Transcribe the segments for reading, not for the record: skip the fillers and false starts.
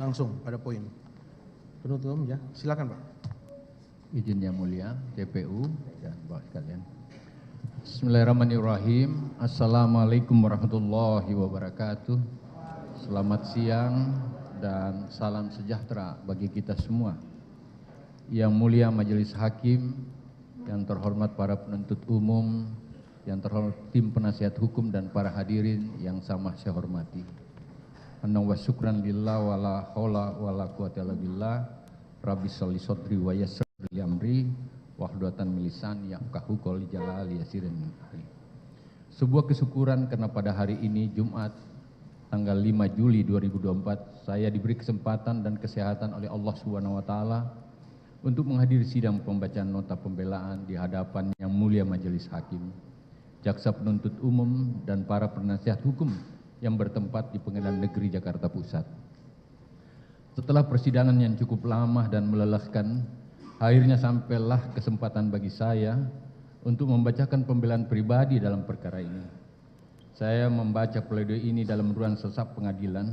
langsung pada poin. Penuntut umum ya, silakan Pak. Izin yang mulia, TPU dan Bapak sekalian. Bismillahirrahmanirrahim. Assalamualaikum warahmatullahi wabarakatuh. Selamat siang dan salam sejahtera bagi kita semua. Yang mulia Majelis Hakim, yang terhormat para penuntut umum, yang terhormat tim penasihat hukum dan para hadirin yang sama saya hormati. Anna wa syukran lillah wa la haula wa la quwata illa billah. Rabbi sholli sodri wa yassir li amri wahludatan min lisani yafqahu qawli jalali yasirin min ahli. Sebuah kesyukuran karena pada hari ini Jumat tanggal 5 Juli 2024 saya diberi kesempatan dan kesehatan oleh Allah Subhanahu wa taala untuk menghadiri sidang pembacaan nota pembelaan di hadapan yang mulia Majelis Hakim, jaksa penuntut umum dan para penasihat hukum yang bertempat di Pengadilan Negeri Jakarta Pusat. Setelah persidangan yang cukup lama dan melelahkan, akhirnya sampailah kesempatan bagi saya untuk membacakan pembelaan pribadi dalam perkara ini. Saya membaca pledoi ini dalam ruang sesap pengadilan,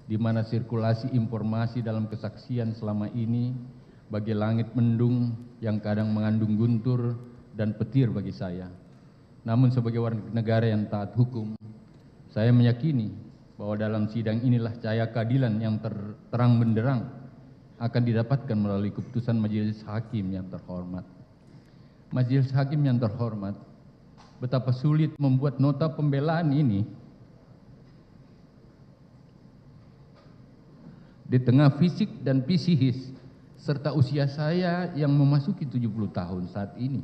di mana sirkulasi informasi dalam kesaksian selama ini bagi langit mendung yang kadang mengandung guntur dan petir bagi saya. Namun sebagai warga negara yang taat hukum, saya meyakini bahwa dalam sidang inilah cahaya keadilan yang terang benderang akan didapatkan melalui keputusan Majelis Hakim yang terhormat. Majelis Hakim yang terhormat, betapa sulit membuat nota pembelaan ini di tengah fisik dan psikis serta usia saya yang memasuki 70 tahun saat ini,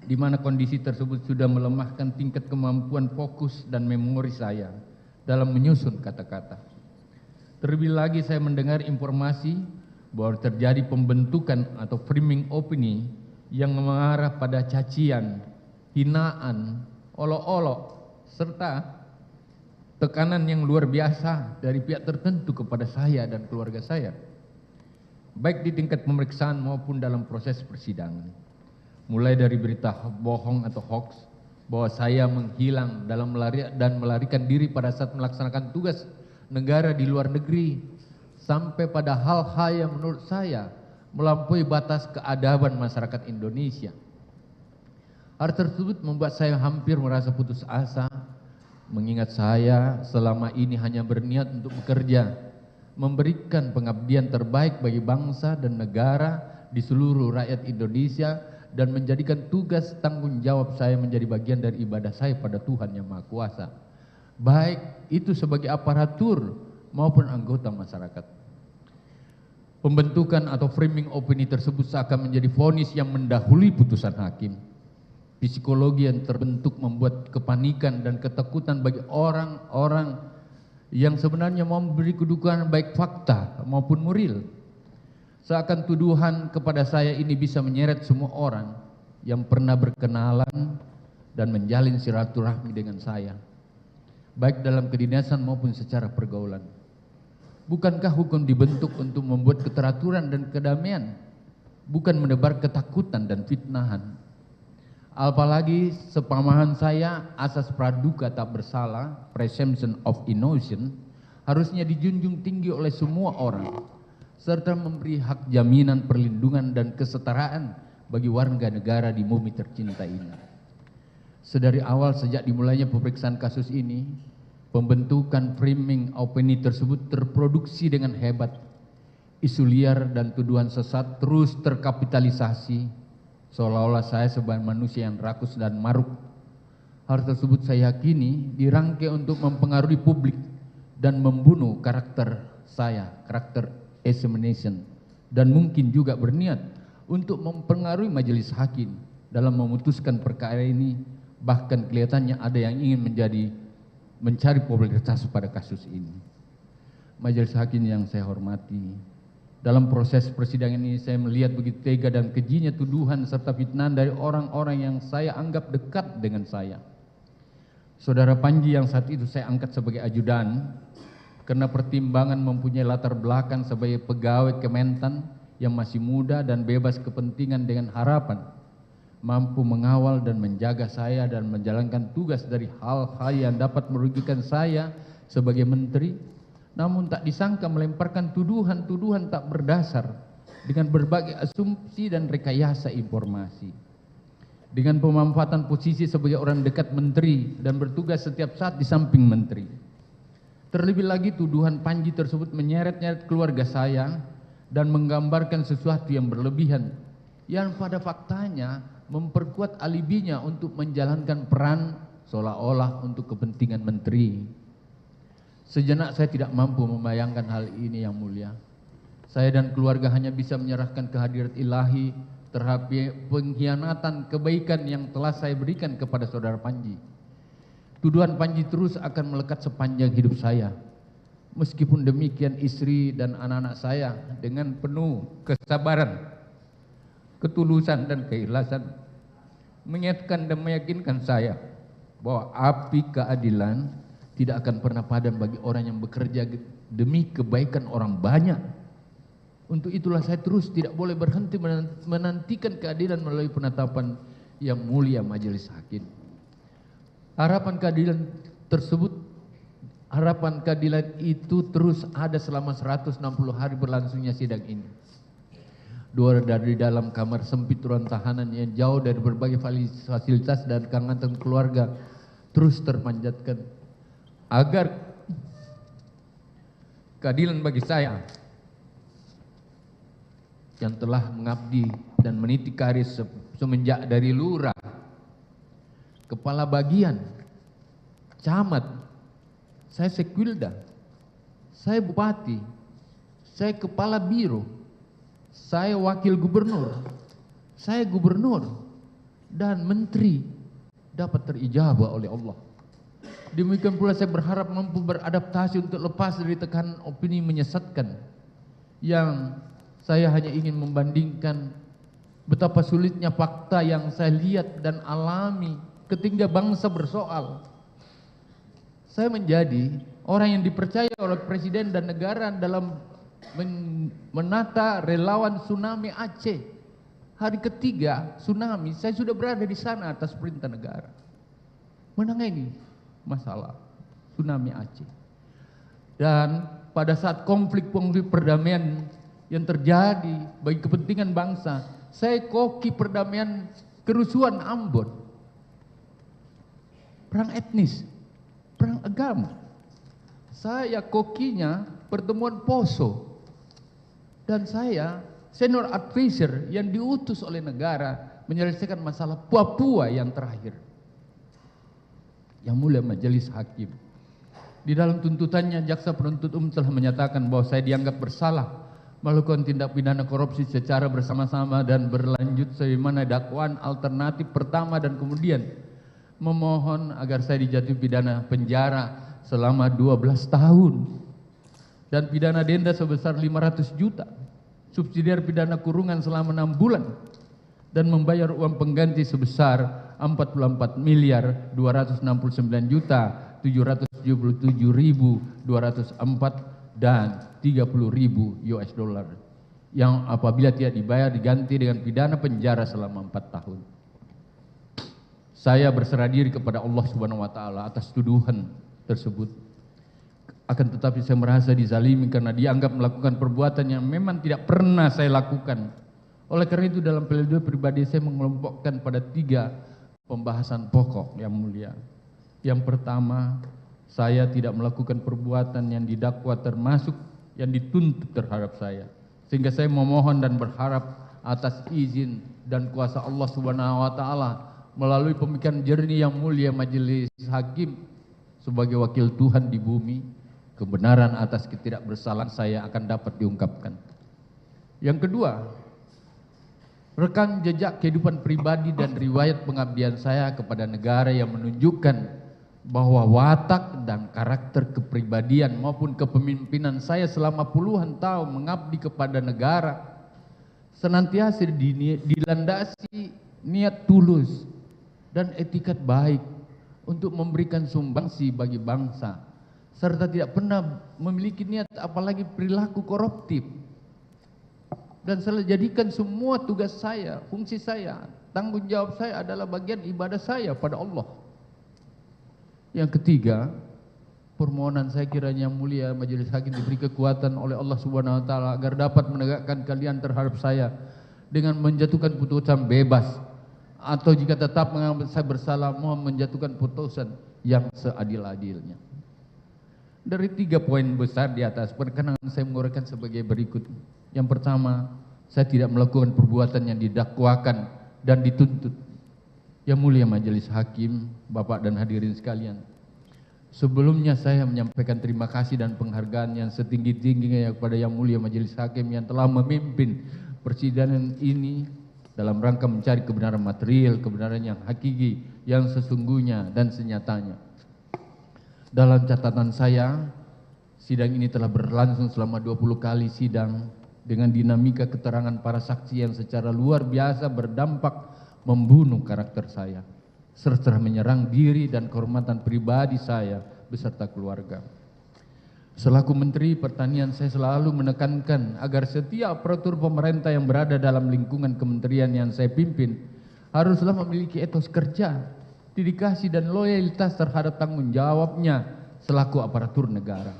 di mana kondisi tersebut sudah melemahkan tingkat kemampuan fokus dan memori saya dalam menyusun kata-kata. Terlebih lagi saya mendengar informasi bahwa terjadi pembentukan atau framing opini yang mengarah pada cacian, hinaan, olok-olok, serta tekanan yang luar biasa dari pihak tertentu kepada saya dan keluarga saya, baik di tingkat pemeriksaan maupun dalam proses persidangan. Mulai dari berita bohong atau hoax bahwa saya menghilang dan melarikan diri pada saat melaksanakan tugas negara di luar negeri, sampai pada hal-hal yang menurut saya melampaui batas keadaban masyarakat Indonesia. Hal tersebut membuat saya hampir merasa putus asa, mengingat saya selama ini hanya berniat untuk bekerja, memberikan pengabdian terbaik bagi bangsa dan negara di seluruh rakyat Indonesia, dan menjadikan tugas tanggung jawab saya menjadi bagian dari ibadah saya pada Tuhan Yang Maha Kuasa, baik itu sebagai aparatur maupun anggota masyarakat. Pembentukan atau framing opini tersebut seakan menjadi vonis yang mendahului putusan hakim. Psikologi yang terbentuk membuat kepanikan dan ketakutan bagi orang-orang yang sebenarnya mau memberi kedudukan baik fakta maupun moral. Seakan tuduhan kepada saya ini bisa menyeret semua orang yang pernah berkenalan dan menjalin silaturahmi dengan saya, baik dalam kedinasan maupun secara pergaulan. Bukankah hukum dibentuk untuk membuat keteraturan dan kedamaian, bukan menebar ketakutan dan fitnahan? Apalagi sepemahaman saya, asas praduga tak bersalah, presumption of innocence, harusnya dijunjung tinggi oleh semua orang, serta memberi hak jaminan perlindungan dan kesetaraan bagi warga negara di bumi tercinta ini. Sedari awal sejak dimulainya pemeriksaan kasus ini, pembentukan framing opini tersebut terproduksi dengan hebat. Isu liar dan tuduhan sesat terus terkapitalisasi, seolah-olah saya sebagai manusia yang rakus dan maruk. Hal tersebut saya yakini dirangkai untuk mempengaruhi publik dan membunuh karakter saya, karakter examination, dan mungkin juga berniat untuk mempengaruhi majelis hakim dalam memutuskan perkara ini. Bahkan kelihatannya ada yang ingin mencari popularitas pada kasus ini. Majelis hakim yang saya hormati, dalam proses persidangan ini saya melihat begitu tega dan kejinya tuduhan serta fitnah dari orang-orang yang saya anggap dekat dengan saya. Saudara Panji yang saat itu saya angkat sebagai ajudan, karena pertimbangan mempunyai latar belakang sebagai pegawai Kementan yang masih muda dan bebas kepentingan, dengan harapan mampu mengawal dan menjaga saya dan menjalankan tugas dari hal-hal yang dapat merugikan saya sebagai menteri, namun tak disangka melemparkan tuduhan-tuduhan tak berdasar dengan berbagai asumsi dan rekayasa informasi. Dengan pemanfaatan posisi sebagai orang dekat menteri dan bertugas setiap saat di samping menteri. Terlebih lagi tuduhan Panji tersebut menyeret-nyeret keluarga saya dan menggambarkan sesuatu yang berlebihan yang pada faktanya memperkuat alibinya untuk menjalankan peran seolah-olah untuk kepentingan menteri. Sejenak saya tidak mampu membayangkan hal ini, Yang Mulia. Saya dan keluarga hanya bisa menyerahkan kehadirat ilahi terhadap pengkhianatan kebaikan yang telah saya berikan kepada saudara Panji. Tuduhan Panji terus akan melekat sepanjang hidup saya. Meskipun demikian istri dan anak-anak saya dengan penuh kesabaran, ketulusan dan keikhlasan mengingatkan dan meyakinkan saya bahwa api keadilan tidak akan pernah padam bagi orang yang bekerja demi kebaikan orang banyak. Untuk itulah saya terus tidak boleh berhenti menantikan keadilan melalui penetapan yang mulia majelis hakim. Harapan keadilan itu terus ada selama 160 hari berlangsungnya sidang ini. Dari dalam kamar sempit ruang tahanan yang jauh dari berbagai fasilitas dan kehangatan keluarga terus terpanjatkan agar keadilan bagi saya yang telah mengabdi dan meniti karir semenjak dari lurah, kepala bagian, camat, saya sekwilda, saya bupati, saya kepala biro, saya wakil gubernur, saya gubernur, dan menteri dapat terijabah oleh Allah. Demikian pula saya berharap mampu beradaptasi untuk lepas dari tekanan opini menyesatkan yang saya hanya ingin membandingkan betapa sulitnya fakta yang saya lihat dan alami ketika bangsa bersoal. Saya menjadi orang yang dipercaya oleh presiden dan negara dalam menata relawan tsunami Aceh. Hari ketiga tsunami saya sudah berada di sana atas perintah negara menangani masalah tsunami Aceh. Dan pada saat konflik-konflik perdamaian yang terjadi bagi kepentingan bangsa, saya koki perdamaian kerusuhan Ambon, perang etnis, perang agama. Saya kokinya pertemuan Poso, dan saya senior advisor yang diutus oleh negara menyelesaikan masalah Papua yang terakhir. Yang Mulia Majelis Hakim, di dalam tuntutannya jaksa penuntut umum telah menyatakan bahwa saya dianggap bersalah melakukan tindak pidana korupsi secara bersama-sama dan berlanjut sebagaimana dakwaan alternatif pertama, dan kemudian memohon agar saya dijatuhi pidana penjara selama 12 tahun dan pidana denda sebesar 500 juta, subsidiar pidana kurungan selama 6 bulan, dan membayar uang pengganti sebesar 44 miliar 269 juta 777.204 dan 30.000 US dollar yang apabila tidak dibayar diganti dengan pidana penjara selama 4 tahun. Saya berserah diri kepada Allah Subhanahu wa taala atas tuduhan tersebut. Akan tetapi saya merasa dizalimi karena dianggap melakukan perbuatan yang memang tidak pernah saya lakukan. Oleh karena itu dalam pledoi pribadi saya mengelompokkan pada 3 pembahasan pokok, Yang Mulia. Yang pertama, saya tidak melakukan perbuatan yang didakwa termasuk yang dituntut terhadap saya. Sehingga saya memohon dan berharap atas izin dan kuasa Allah Subhanahu wa taala melalui pemikiran jernih Yang Mulia Majelis Hakim sebagai wakil Tuhan di bumi, kebenaran atas ketidakbersalahan saya akan dapat diungkapkan. Yang kedua, rekam jejak kehidupan pribadi dan riwayat pengabdian saya kepada negara yang menunjukkan bahwa watak dan karakter kepribadian maupun kepemimpinan saya selama puluhan tahun mengabdi kepada negara senantiasa dilandasi niat tulus dan etikat baik untuk memberikan sumbangsi bagi bangsa, serta tidak pernah memiliki niat apalagi perilaku koruptif. Dan saya jadikan semua tugas saya, fungsi saya, tanggung jawab saya adalah bagian ibadah saya pada Allah. Yang ketiga, permohonan saya kiranya yang mulia majelis hakim diberi kekuatan oleh Allah Subhanahu wa taala agar dapat menegakkan keadilan terhadap saya dengan menjatuhkan putusan bebas, atau jika tetap menganggap saya bersalah mohon menjatuhkan putusan yang seadil-adilnya. Dari 3 poin besar di atas, perkenankan saya menguraikan sebagai berikut. Yang pertama, saya tidak melakukan perbuatan yang didakwakan dan dituntut. Yang mulia majelis hakim, Bapak dan hadirin sekalian, sebelumnya saya menyampaikan terima kasih dan penghargaan yang setinggi-tingginya kepada yang mulia majelis hakim yang telah memimpin persidangan ini dalam rangka mencari kebenaran material, kebenaran yang hakiki, yang sesungguhnya dan senyatanya. Dalam catatan saya, sidang ini telah berlangsung selama 20 kali sidang dengan dinamika keterangan para saksi yang secara luar biasa berdampak membunuh karakter saya, serta menyerang diri dan kehormatan pribadi saya beserta keluarga. Selaku Menteri Pertanian, saya selalu menekankan agar setiap aparatur pemerintah yang berada dalam lingkungan kementerian yang saya pimpin haruslah memiliki etos kerja, dedikasi dan loyalitas terhadap tanggung jawabnya selaku aparatur negara.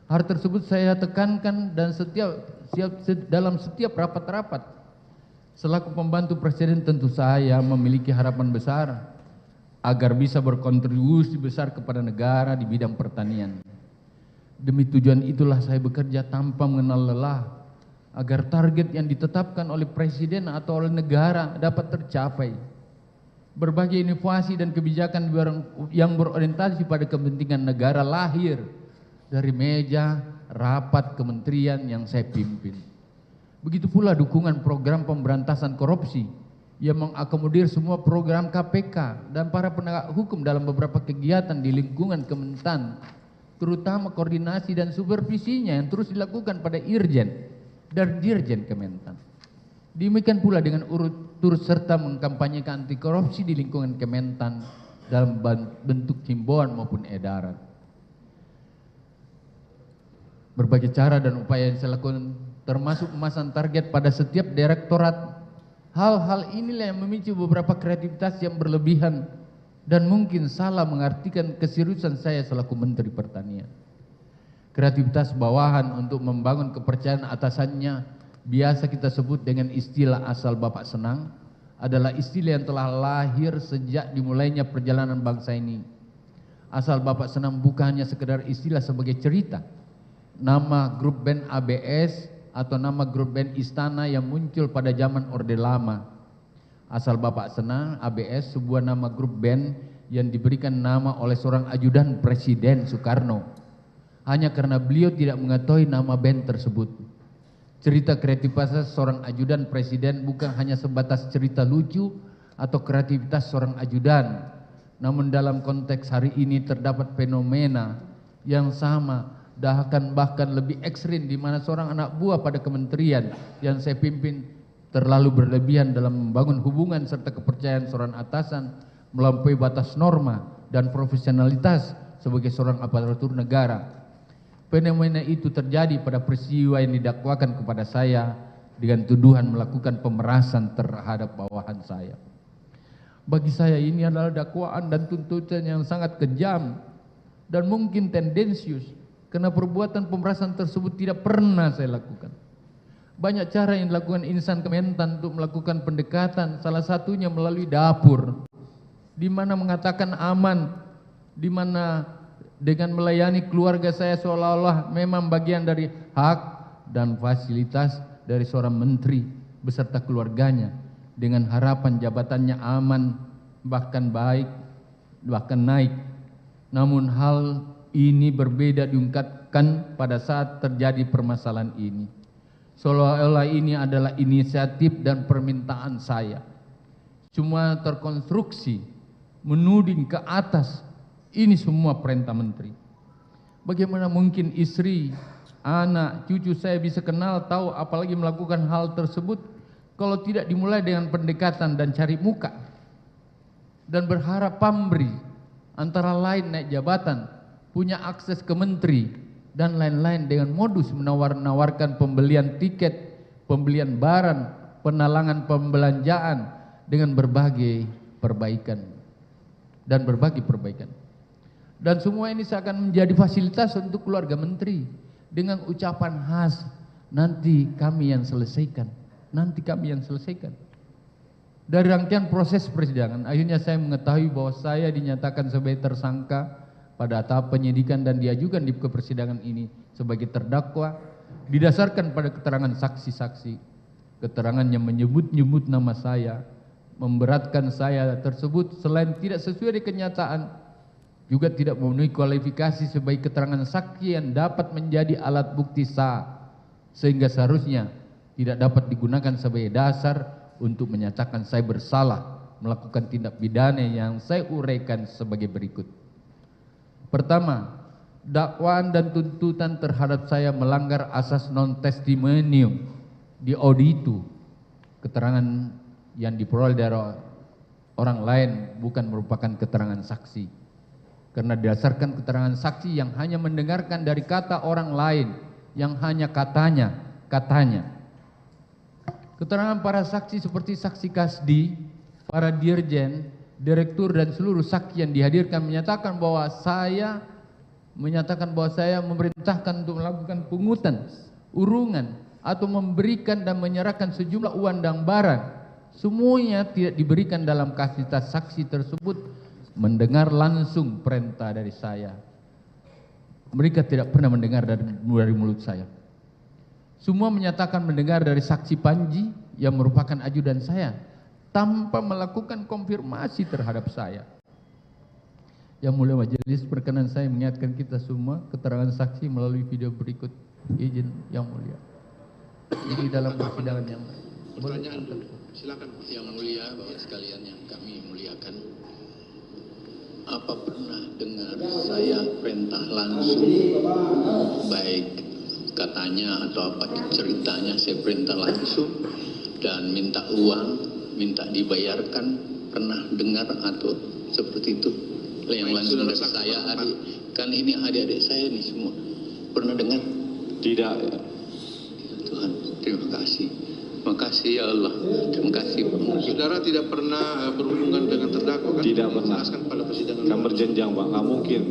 Hal tersebut saya tekankan dan dalam setiap rapat-rapat. Selaku pembantu presiden tentu saya memiliki harapan besar agar bisa berkontribusi besar kepada negara di bidang pertanian. Demi tujuan itulah saya bekerja tanpa mengenal lelah agar target yang ditetapkan oleh presiden atau oleh negara dapat tercapai. Berbagai inovasi dan kebijakan yang berorientasi pada kepentingan negara lahir dari meja rapat kementerian yang saya pimpin. Begitu pula dukungan program pemberantasan korupsi yang mengakomodir semua program KPK dan para penegak hukum dalam beberapa kegiatan di lingkungan Kementan, terutama koordinasi dan supervisinya yang terus dilakukan pada Irjen dan Dirjen Kementan. Demikian pula dengan turut serta mengkampanyekan anti korupsi di lingkungan Kementan dalam bentuk himbauan maupun edaran. Berbagai cara dan upaya yang saya lakukan termasuk memasang target pada setiap direktorat. Hal-hal inilah yang memicu beberapa kreativitas yang berlebihan dan mungkin salah mengartikan keseriusan saya selaku Menteri Pertanian. Kreativitas bawahan untuk membangun kepercayaan atasannya biasa kita sebut dengan istilah asal Bapak Senang adalah istilah yang telah lahir sejak dimulainya perjalanan bangsa ini. Asal Bapak Senang bukan hanya sekedar istilah sebagai cerita. Nama grup band ABS atau nama grup band Istana yang muncul pada zaman Orde Lama. Asal Bapak Senang, ABS, sebuah nama grup band yang diberikan nama oleh seorang ajudan Presiden Soekarno. Hanya karena beliau tidak mengetahui nama band tersebut. Cerita kreativitas seorang ajudan presiden bukan hanya sebatas cerita lucu atau kreativitas seorang ajudan. Namun dalam konteks hari ini terdapat fenomena yang sama, bahkan lebih ekstrim, di mana seorang anak buah pada kementerian yang saya pimpin terlalu berlebihan dalam membangun hubungan serta kepercayaan seorang atasan melampaui batas norma dan profesionalitas sebagai seorang aparatur negara. Fenomena itu terjadi pada peristiwa yang didakwakan kepada saya dengan tuduhan melakukan pemerasan terhadap bawahan saya. Bagi saya ini adalah dakwaan dan tuntutan yang sangat kejam dan mungkin tendensius, karena perbuatan pemerasan tersebut tidak pernah saya lakukan. Banyak cara yang dilakukan insan Kementan untuk melakukan pendekatan, salah satunya melalui dapur, di mana mengatakan aman, di mana dengan melayani keluarga saya seolah-olah memang bagian dari hak dan fasilitas dari seorang menteri beserta keluarganya, dengan harapan jabatannya aman, bahkan baik, bahkan naik. Namun hal ini berbeda diungkapkan pada saat terjadi permasalahan ini. Seolah-olah ini adalah inisiatif dan permintaan saya. Cuma terkonstruksi, menuding ke atas, ini semua perintah menteri. Bagaimana mungkin istri, anak, cucu saya bisa kenal, tahu, apalagi melakukan hal tersebut kalau tidak dimulai dengan pendekatan dan cari muka dan berharap pamrih, antara lain naik jabatan, punya akses ke menteri dan lain-lain dengan modus menawar-nawarkan pembelian tiket, pembelian barang, penalangan pembelanjaan dengan berbagai perbaikan dan berbagi perbaikan. Dan semua ini seakan menjadi fasilitas untuk keluarga menteri dengan ucapan khas, nanti kami yang selesaikan, nanti kami yang selesaikan. Dari rangkaian proses persidangan, akhirnya saya mengetahui bahwa saya dinyatakan sebagai tersangka pada tahap penyidikan dan diajukan di persidangan ini sebagai terdakwa didasarkan pada keterangan saksi-saksi, keterangan yang menyebut-nyebut nama saya, memberatkan saya tersebut selain tidak sesuai dengan kenyataan, juga tidak memenuhi kualifikasi sebagai keterangan saksi yang dapat menjadi alat bukti sah, sehingga seharusnya tidak dapat digunakan sebagai dasar untuk menyatakan saya bersalah melakukan tindak pidana yang saya uraikan sebagai berikut. Pertama, dakwaan dan tuntutan terhadap saya melanggar asas non testimonium di auditu, keterangan yang diperoleh dari orang lain bukan merupakan keterangan saksi, karena didasarkan keterangan saksi yang hanya mendengarkan dari kata orang lain, yang hanya katanya. Keterangan para saksi seperti saksi Kasdi, para dirjen, direktur dan seluruh saksi yang dihadirkan menyatakan bahwa saya memerintahkan untuk melakukan pungutan, urungan, atau memberikan dan menyerahkan sejumlah uang dan barang. Semuanya tidak diberikan dalam kapasitas saksi tersebut mendengar langsung perintah dari saya. Mereka tidak pernah mendengar dari mulut saya. Semua menyatakan mendengar dari saksi Panji yang merupakan ajudan saya tanpa melakukan konfirmasi terhadap saya. Yang mulia majelis, perkenan saya mengingatkan kita semua keterangan saksi melalui video berikut. Izin yang mulia. Ini dalam persidangan yang pertanyaan dulu. Silakan. Yang mulia, Bapak sekalian yang kami muliakan, apa pernah dengar saya perintah langsung, baik katanya atau apa ceritanya saya perintah langsung dan minta uang, minta dibayarkan, pernah dengar atau seperti itu? Yang langsung dari saya, adik, kan ini adik-adik saya nih semua, pernah dengar? Tidak. Tuhan, terima kasih. Terima kasih ya Allah. Terima kasih. Saudara tidak pernah berhubungan dengan terdakwa kan? Tidak pernah. Jelaskan pada persidangan. Kan berjenjang, Pak. Nggak mungkin.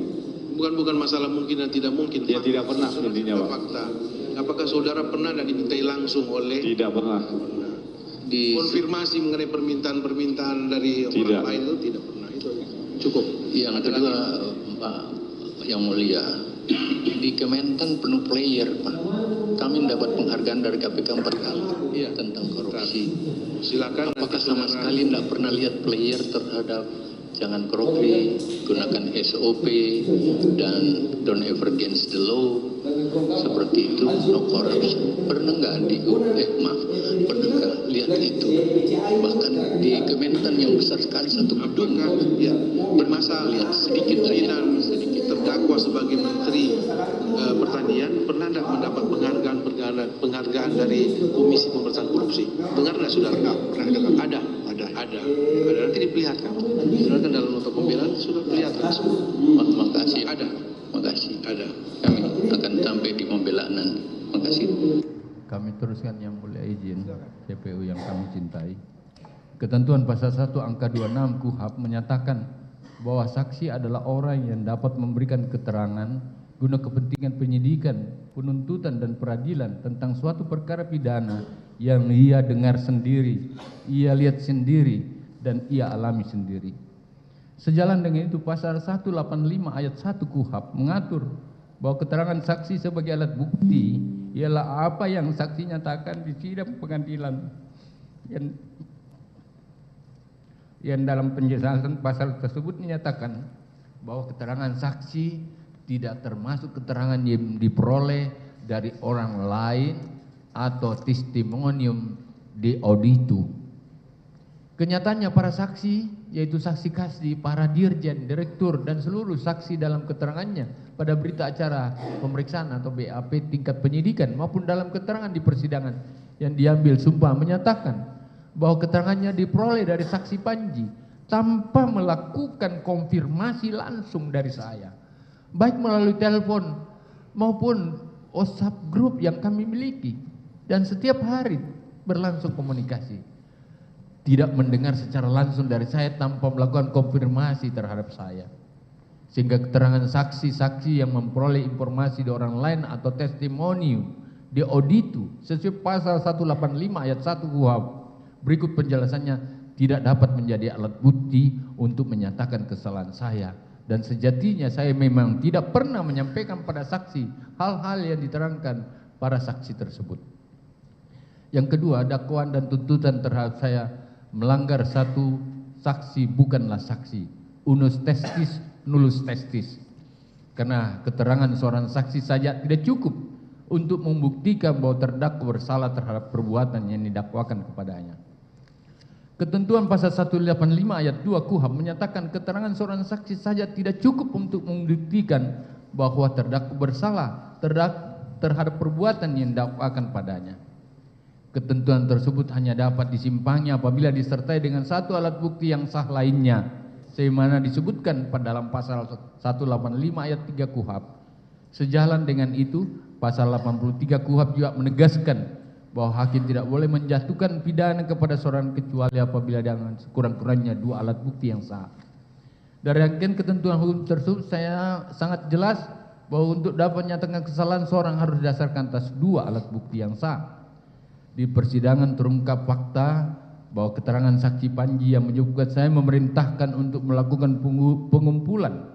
Bukan masalah mungkin dan tidak mungkin. Ya, tidak pernah intinya, Pak. Fakta. Apakah saudara pernah dan dimintai langsung oleh? Tidak pernah. Konfirmasi mengenai permintaan dari tidak. orang lain itu tidak pernah. Itu cukup. Yang kedua, Pak yang mulia, di Kementan penuh player, Pak. Kami mendapat penghargaan dari KPK 4 kali tentang korupsi. Silakan. Apakah sama sekali tidak pernah lihat player terhadap jangan korupsi, gunakan SOP dan don't ever against the law, seperti itu, no corruption? Pernah nggak pernah nggak lihat itu? Bahkan di Kementan yang besar sekali satu gedung, bermasalah lihat sedikit terdakwa sebagai menteri pertanian pernah tidak mendapat penghargaan dari Komisi Pemberantasan Korupsi? Dengar nggak saudara? Pernah dengar? Ada. Nanti diperlihatkan. Saudara kan dalam nota pembelaan sudah perlihatkan semua. Makasih. Ada. Makasih. Ada. Kami akan sampai di pembelaan nanti. Makasih. Kami teruskan yang mulia, izin CPU yang kami cintai. Ketentuan pasal 1 angka 26 KUHP menyatakan bahwa saksi adalah orang yang dapat memberikan keterangan guna kepentingan penyidikan, penuntutan dan peradilan tentang suatu perkara pidana yang ia dengar sendiri, ia lihat sendiri dan ia alami sendiri. Sejalan dengan itu pasal 185 ayat 1 KUHP mengatur bahwa keterangan saksi sebagai alat bukti ialah apa yang saksi nyatakan di sidang pengadilan yang dalam penjelasan pasal tersebut menyatakan bahwa keterangan saksi tidak termasuk keterangan yang diperoleh dari orang lain atau testimonium di auditu. Kenyataannya para saksi, yaitu saksi Kasdi, para dirjen, direktur dan seluruh saksi dalam keterangannya pada berita acara pemeriksaan atau BAP tingkat penyidikan maupun dalam keterangan di persidangan yang diambil sumpah menyatakan bahwa keterangannya diperoleh dari saksi Panji tanpa melakukan konfirmasi langsung dari saya, baik melalui telepon maupun WhatsApp grup yang kami miliki, dan setiap hari berlangsung komunikasi. Tidak mendengar secara langsung dari saya tanpa melakukan konfirmasi terhadap saya. sehingga keterangan saksi-saksi yang memperoleh informasi dari orang lain atau testimonium di auditu sesuai pasal 185 ayat 1 KUHP berikut penjelasannya tidak dapat menjadi alat bukti untuk menyatakan kesalahan saya, dan sejatinya saya memang tidak pernah menyampaikan pada saksi hal-hal yang diterangkan para saksi tersebut. Yang kedua, dakwaan dan tuntutan terhadap saya melanggar satu saksi bukanlah saksi, unus testis nullus testis, karena keterangan seorang saksi saja tidak cukup untuk membuktikan bahwa terdakwa bersalah terhadap perbuatan yang didakwakan kepadanya. Ketentuan pasal 185 ayat 2 KUHP menyatakan keterangan seorang saksi saja tidak cukup untuk membuktikan bahwa terdakwa bersalah terhadap perbuatan yang didakwakan padanya. Ketentuan tersebut hanya dapat disimpangi apabila disertai dengan satu alat bukti yang sah lainnya, sebagaimana disebutkan pada dalam pasal 185 ayat 3 KUHP. Sejalan dengan itu, pasal 83 KUHP juga menegaskan bahwa hakim tidak boleh menjatuhkan pidana kepada seorang kecuali apabila dengan sekurang-kurangnya dua alat bukti yang sah. Dari rangkaian ketentuan hukum tersebut saya sangat jelas bahwa untuk dapat menyatakan kesalahan seorang harus didasarkan atas dua alat bukti yang sah. Di persidangan terungkap fakta bahwa keterangan saksi Panji yang menyebutkan saya memerintahkan untuk melakukan pengumpulan,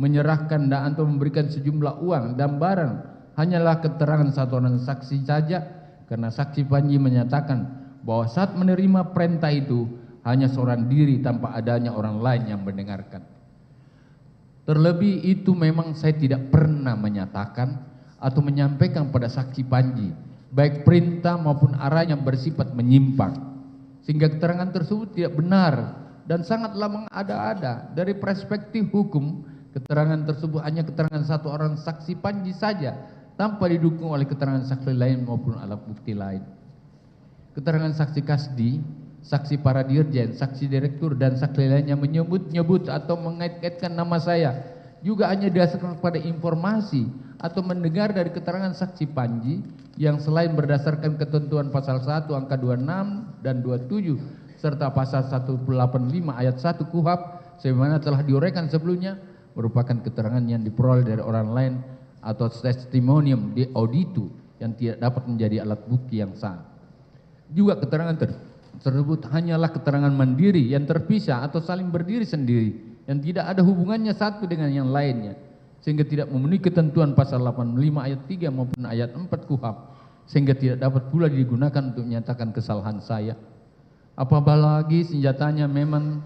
menyerahkan dan atau memberikan sejumlah uang dan barang hanyalah keterangan satu orang saksi saja, karena saksi Panji menyatakan bahwa saat menerima perintah itu hanya seorang diri tanpa adanya orang lain yang mendengarkan. Terlebih itu memang saya tidak pernah menyatakan atau menyampaikan pada saksi Panji baik perintah maupun arah yang bersifat menyimpang, sehingga keterangan tersebut tidak benar dan sangatlah mengada-ada. Dari perspektif hukum, keterangan tersebut hanya keterangan satu orang saksi Panji saja tanpa didukung oleh keterangan saksi lain maupun alat bukti lain. Keterangan saksi Kasdi, saksi para dirjen, saksi direktur dan saksi lainnya menyebut-nyebut atau mengait-ngaitkan nama saya juga hanya didasarkan pada informasi atau mendengar dari keterangan saksi Panji yang selain berdasarkan ketentuan pasal 1 angka 26 dan 27 serta pasal 185 ayat 1 KUHP sebagaimana telah diuraikan sebelumnya merupakan keterangan yang diperoleh dari orang lain atau testimonium di auditu yang tidak dapat menjadi alat bukti yang sah. Juga keterangan tersebut hanyalah keterangan mandiri yang terpisah atau saling berdiri sendiri yang tidak ada hubungannya satu dengan yang lainnya, sehingga tidak memenuhi ketentuan pasal 85 ayat 3 maupun ayat 4 KUHP, sehingga tidak dapat pula digunakan untuk menyatakan kesalahan saya. Apalagi senyatanya memang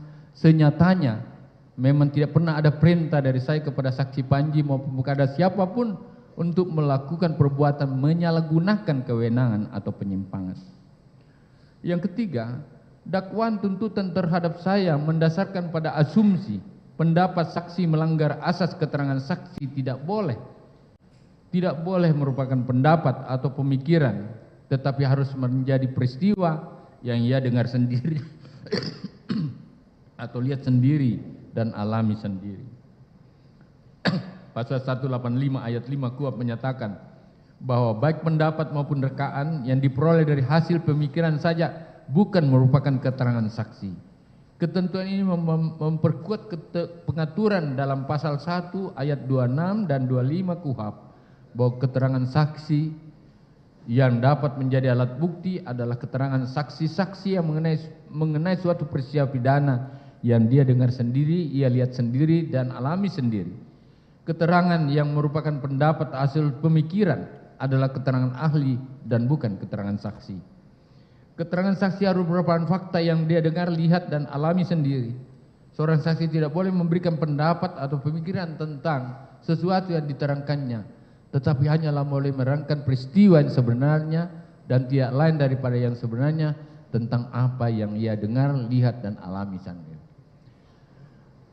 tidak pernah ada perintah dari saya kepada saksi Panji maupun kepada siapapun untuk melakukan perbuatan menyalahgunakan kewenangan atau penyimpangan. Yang ketiga, dakwaan tuntutan terhadap saya mendasarkan pada asumsi pendapat saksi melanggar asas keterangan saksi tidak boleh merupakan pendapat atau pemikiran, tetapi harus menjadi peristiwa yang ia dengar sendiri atau lihat sendiri dan alami sendiri. Pasal 185 ayat 5 KUHP menyatakan bahwa baik pendapat maupun rekaan yang diperoleh dari hasil pemikiran saja bukan merupakan keterangan saksi. Ketentuan ini memperkuat pengaturan dalam pasal 1 ayat 26 dan 25 KUHP bahwa keterangan saksi yang dapat menjadi alat bukti adalah keterangan saksi-saksi yang mengenai suatu peristiwa pidana yang dia dengar sendiri, ia lihat sendiri dan alami sendiri. Keterangan yang merupakan pendapat hasil pemikiran adalah keterangan ahli dan bukan keterangan saksi. Keterangan saksi harus merupakan fakta yang dia dengar, lihat dan alami sendiri. Seorang saksi tidak boleh memberikan pendapat atau pemikiran tentang sesuatu yang diterangkannya, tetapi hanyalah boleh menerangkan peristiwa yang sebenarnya dan tidak lain daripada yang sebenarnya tentang apa yang ia dengar, lihat dan alami sendiri.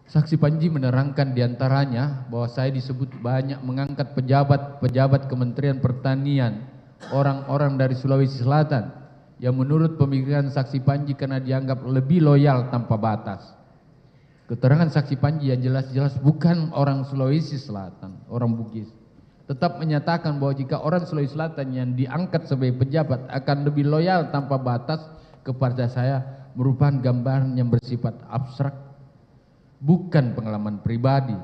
Saksi Panji menerangkan diantaranya bahwa saya disebut banyak mengangkat pejabat Kementerian Pertanian, orang-orang dari Sulawesi Selatan, yang menurut pemikiran saksi Panji karena dianggap lebih loyal tanpa batas. Keterangan saksi Panji yang jelas-jelas bukan orang Sulawesi Selatan, orang Bugis, tetap menyatakan bahwa jika orang Sulawesi Selatan yang diangkat sebagai pejabat akan lebih loyal tanpa batas kepada saya merupakan gambaran yang bersifat abstrak, bukan pengalaman pribadi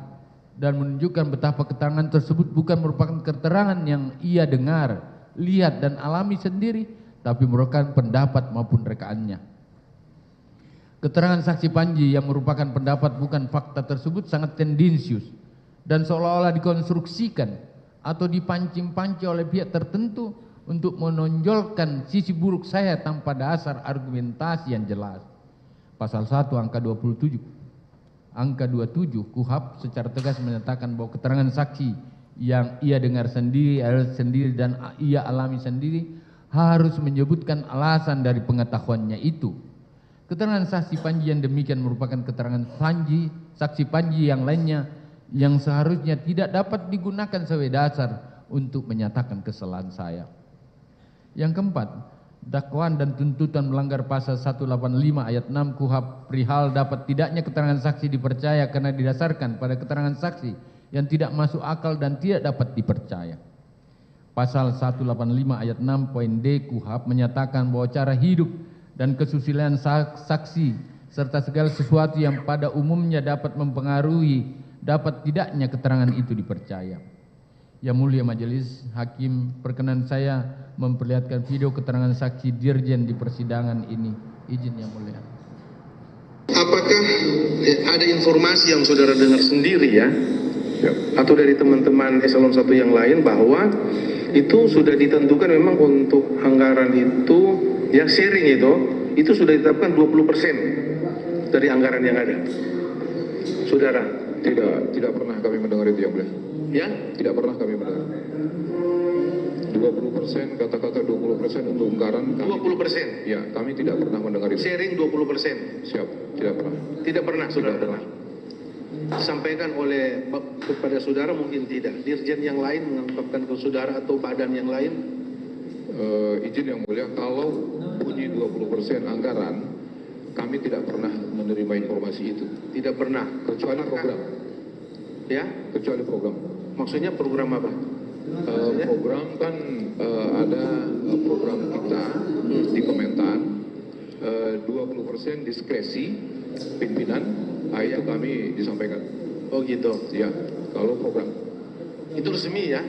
dan menunjukkan betapa keterangan tersebut bukan merupakan keterangan yang ia dengar, lihat dan alami sendiri, tapi merupakan pendapat maupun rekaannya. Keterangan saksi Panji yang merupakan pendapat bukan fakta tersebut sangat tendensius dan seolah-olah dikonstruksikan atau dipancing-pancing oleh pihak tertentu untuk menonjolkan sisi buruk saya tanpa dasar argumentasi yang jelas. Pasal 1 angka 27. Angka 27 KUHP secara tegas menyatakan bahwa keterangan saksi yang ia dengar sendiri dan ia alami sendiri harus menyebutkan alasan dari pengetahuannya itu. Keterangan saksi Panji yang demikian merupakan keterangan saksi Panji yang lainnya yang seharusnya tidak dapat digunakan sebagai dasar untuk menyatakan kesalahan saya. Yang keempat, dakwaan dan tuntutan melanggar pasal 185 ayat 6 KUHP perihal dapat tidaknya keterangan saksi dipercaya karena didasarkan pada keterangan saksi yang tidak masuk akal dan tidak dapat dipercaya. Pasal 185 ayat 6 poin D KUHP menyatakan bahwa cara hidup dan kesusilaan saksi serta segala sesuatu yang pada umumnya dapat mempengaruhi dapat tidaknya keterangan itu dipercaya. Yang mulia majelis hakim, perkenan saya memperlihatkan video keterangan saksi Dirjen di persidangan ini. Izin yang mulia. Apakah ada informasi yang saudara dengar sendiri ya? Atau dari teman-teman eselon 1 yang lain bahwa itu sudah ditentukan memang untuk anggaran itu yang sharing itu sudah ditetapkan 20% dari anggaran yang ada. Saudara, tidak pernah kami mendengar itu yang mulia. ya? Tidak pernah kami mendengar. 20%, kata-kata 20% untuk anggaran kami, 20%. ya, kami tidak pernah mendengar itu. Sharing 20%. Siap, tidak pernah. Tidak pernah saudara Tidak pernah. disampaikan oleh kepada saudara, mungkin tidak. Dirjen yang lain mengungkapkan ke saudara atau badan yang lain? Izin yang mulia, kalau bunyi 20% anggaran, kami tidak pernah menerima informasi itu. Tidak pernah. Kecuali program. Ya? Kecuali program. Maksudnya program apa? Program kan ada program kita di Kementan, 20% diskresi pimpinan, itu kami disampaikan. Oh gitu. Ya, kalau program. Itu resmi ya?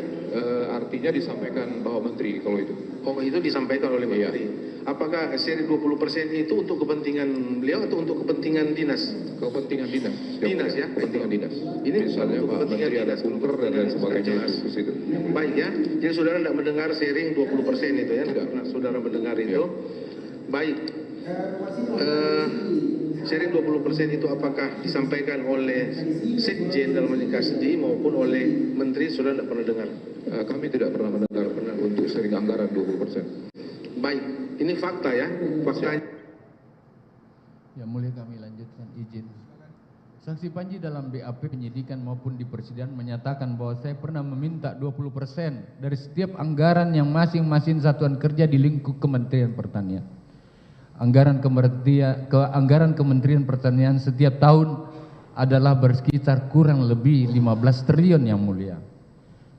Artinya disampaikan bahwa menteri kalau itu. Oh itu disampaikan oleh Iya. menteri. Apakah seri 20% itu untuk kepentingan beliau atau untuk kepentingan dinas? Kepentingan dinas. Dinas ya? Kepentingan dinas. Ini Misalnya untuk Pak kepentingan Menteri ada dinas, kunker dan lain sebagainya jelas. itu ke situ. Baik ya, jadi saudara tidak mendengar sharing 20% itu ya? Tidak. Pernah saudara mendengar Ya. itu? Baik. Sharing 20% itu apakah disampaikan oleh Sekjen dalam hal ini Kasdi maupun oleh Menteri, saudara tidak pernah dengar? Kami tidak pernah mendengar untuk sering anggaran 20%. Baik, ini fakta ya? Faktanya. Yang mulia kami lanjutkan, izin. Saksi Panji dalam BAP penyidikan maupun di persidangan menyatakan bahwa saya pernah meminta 20% dari setiap anggaran yang masing-masing satuan kerja di lingkup Kementerian Pertanian. Anggaran Kementerian Pertanian setiap tahun adalah bersekitar kurang lebih 15 triliun yang mulia.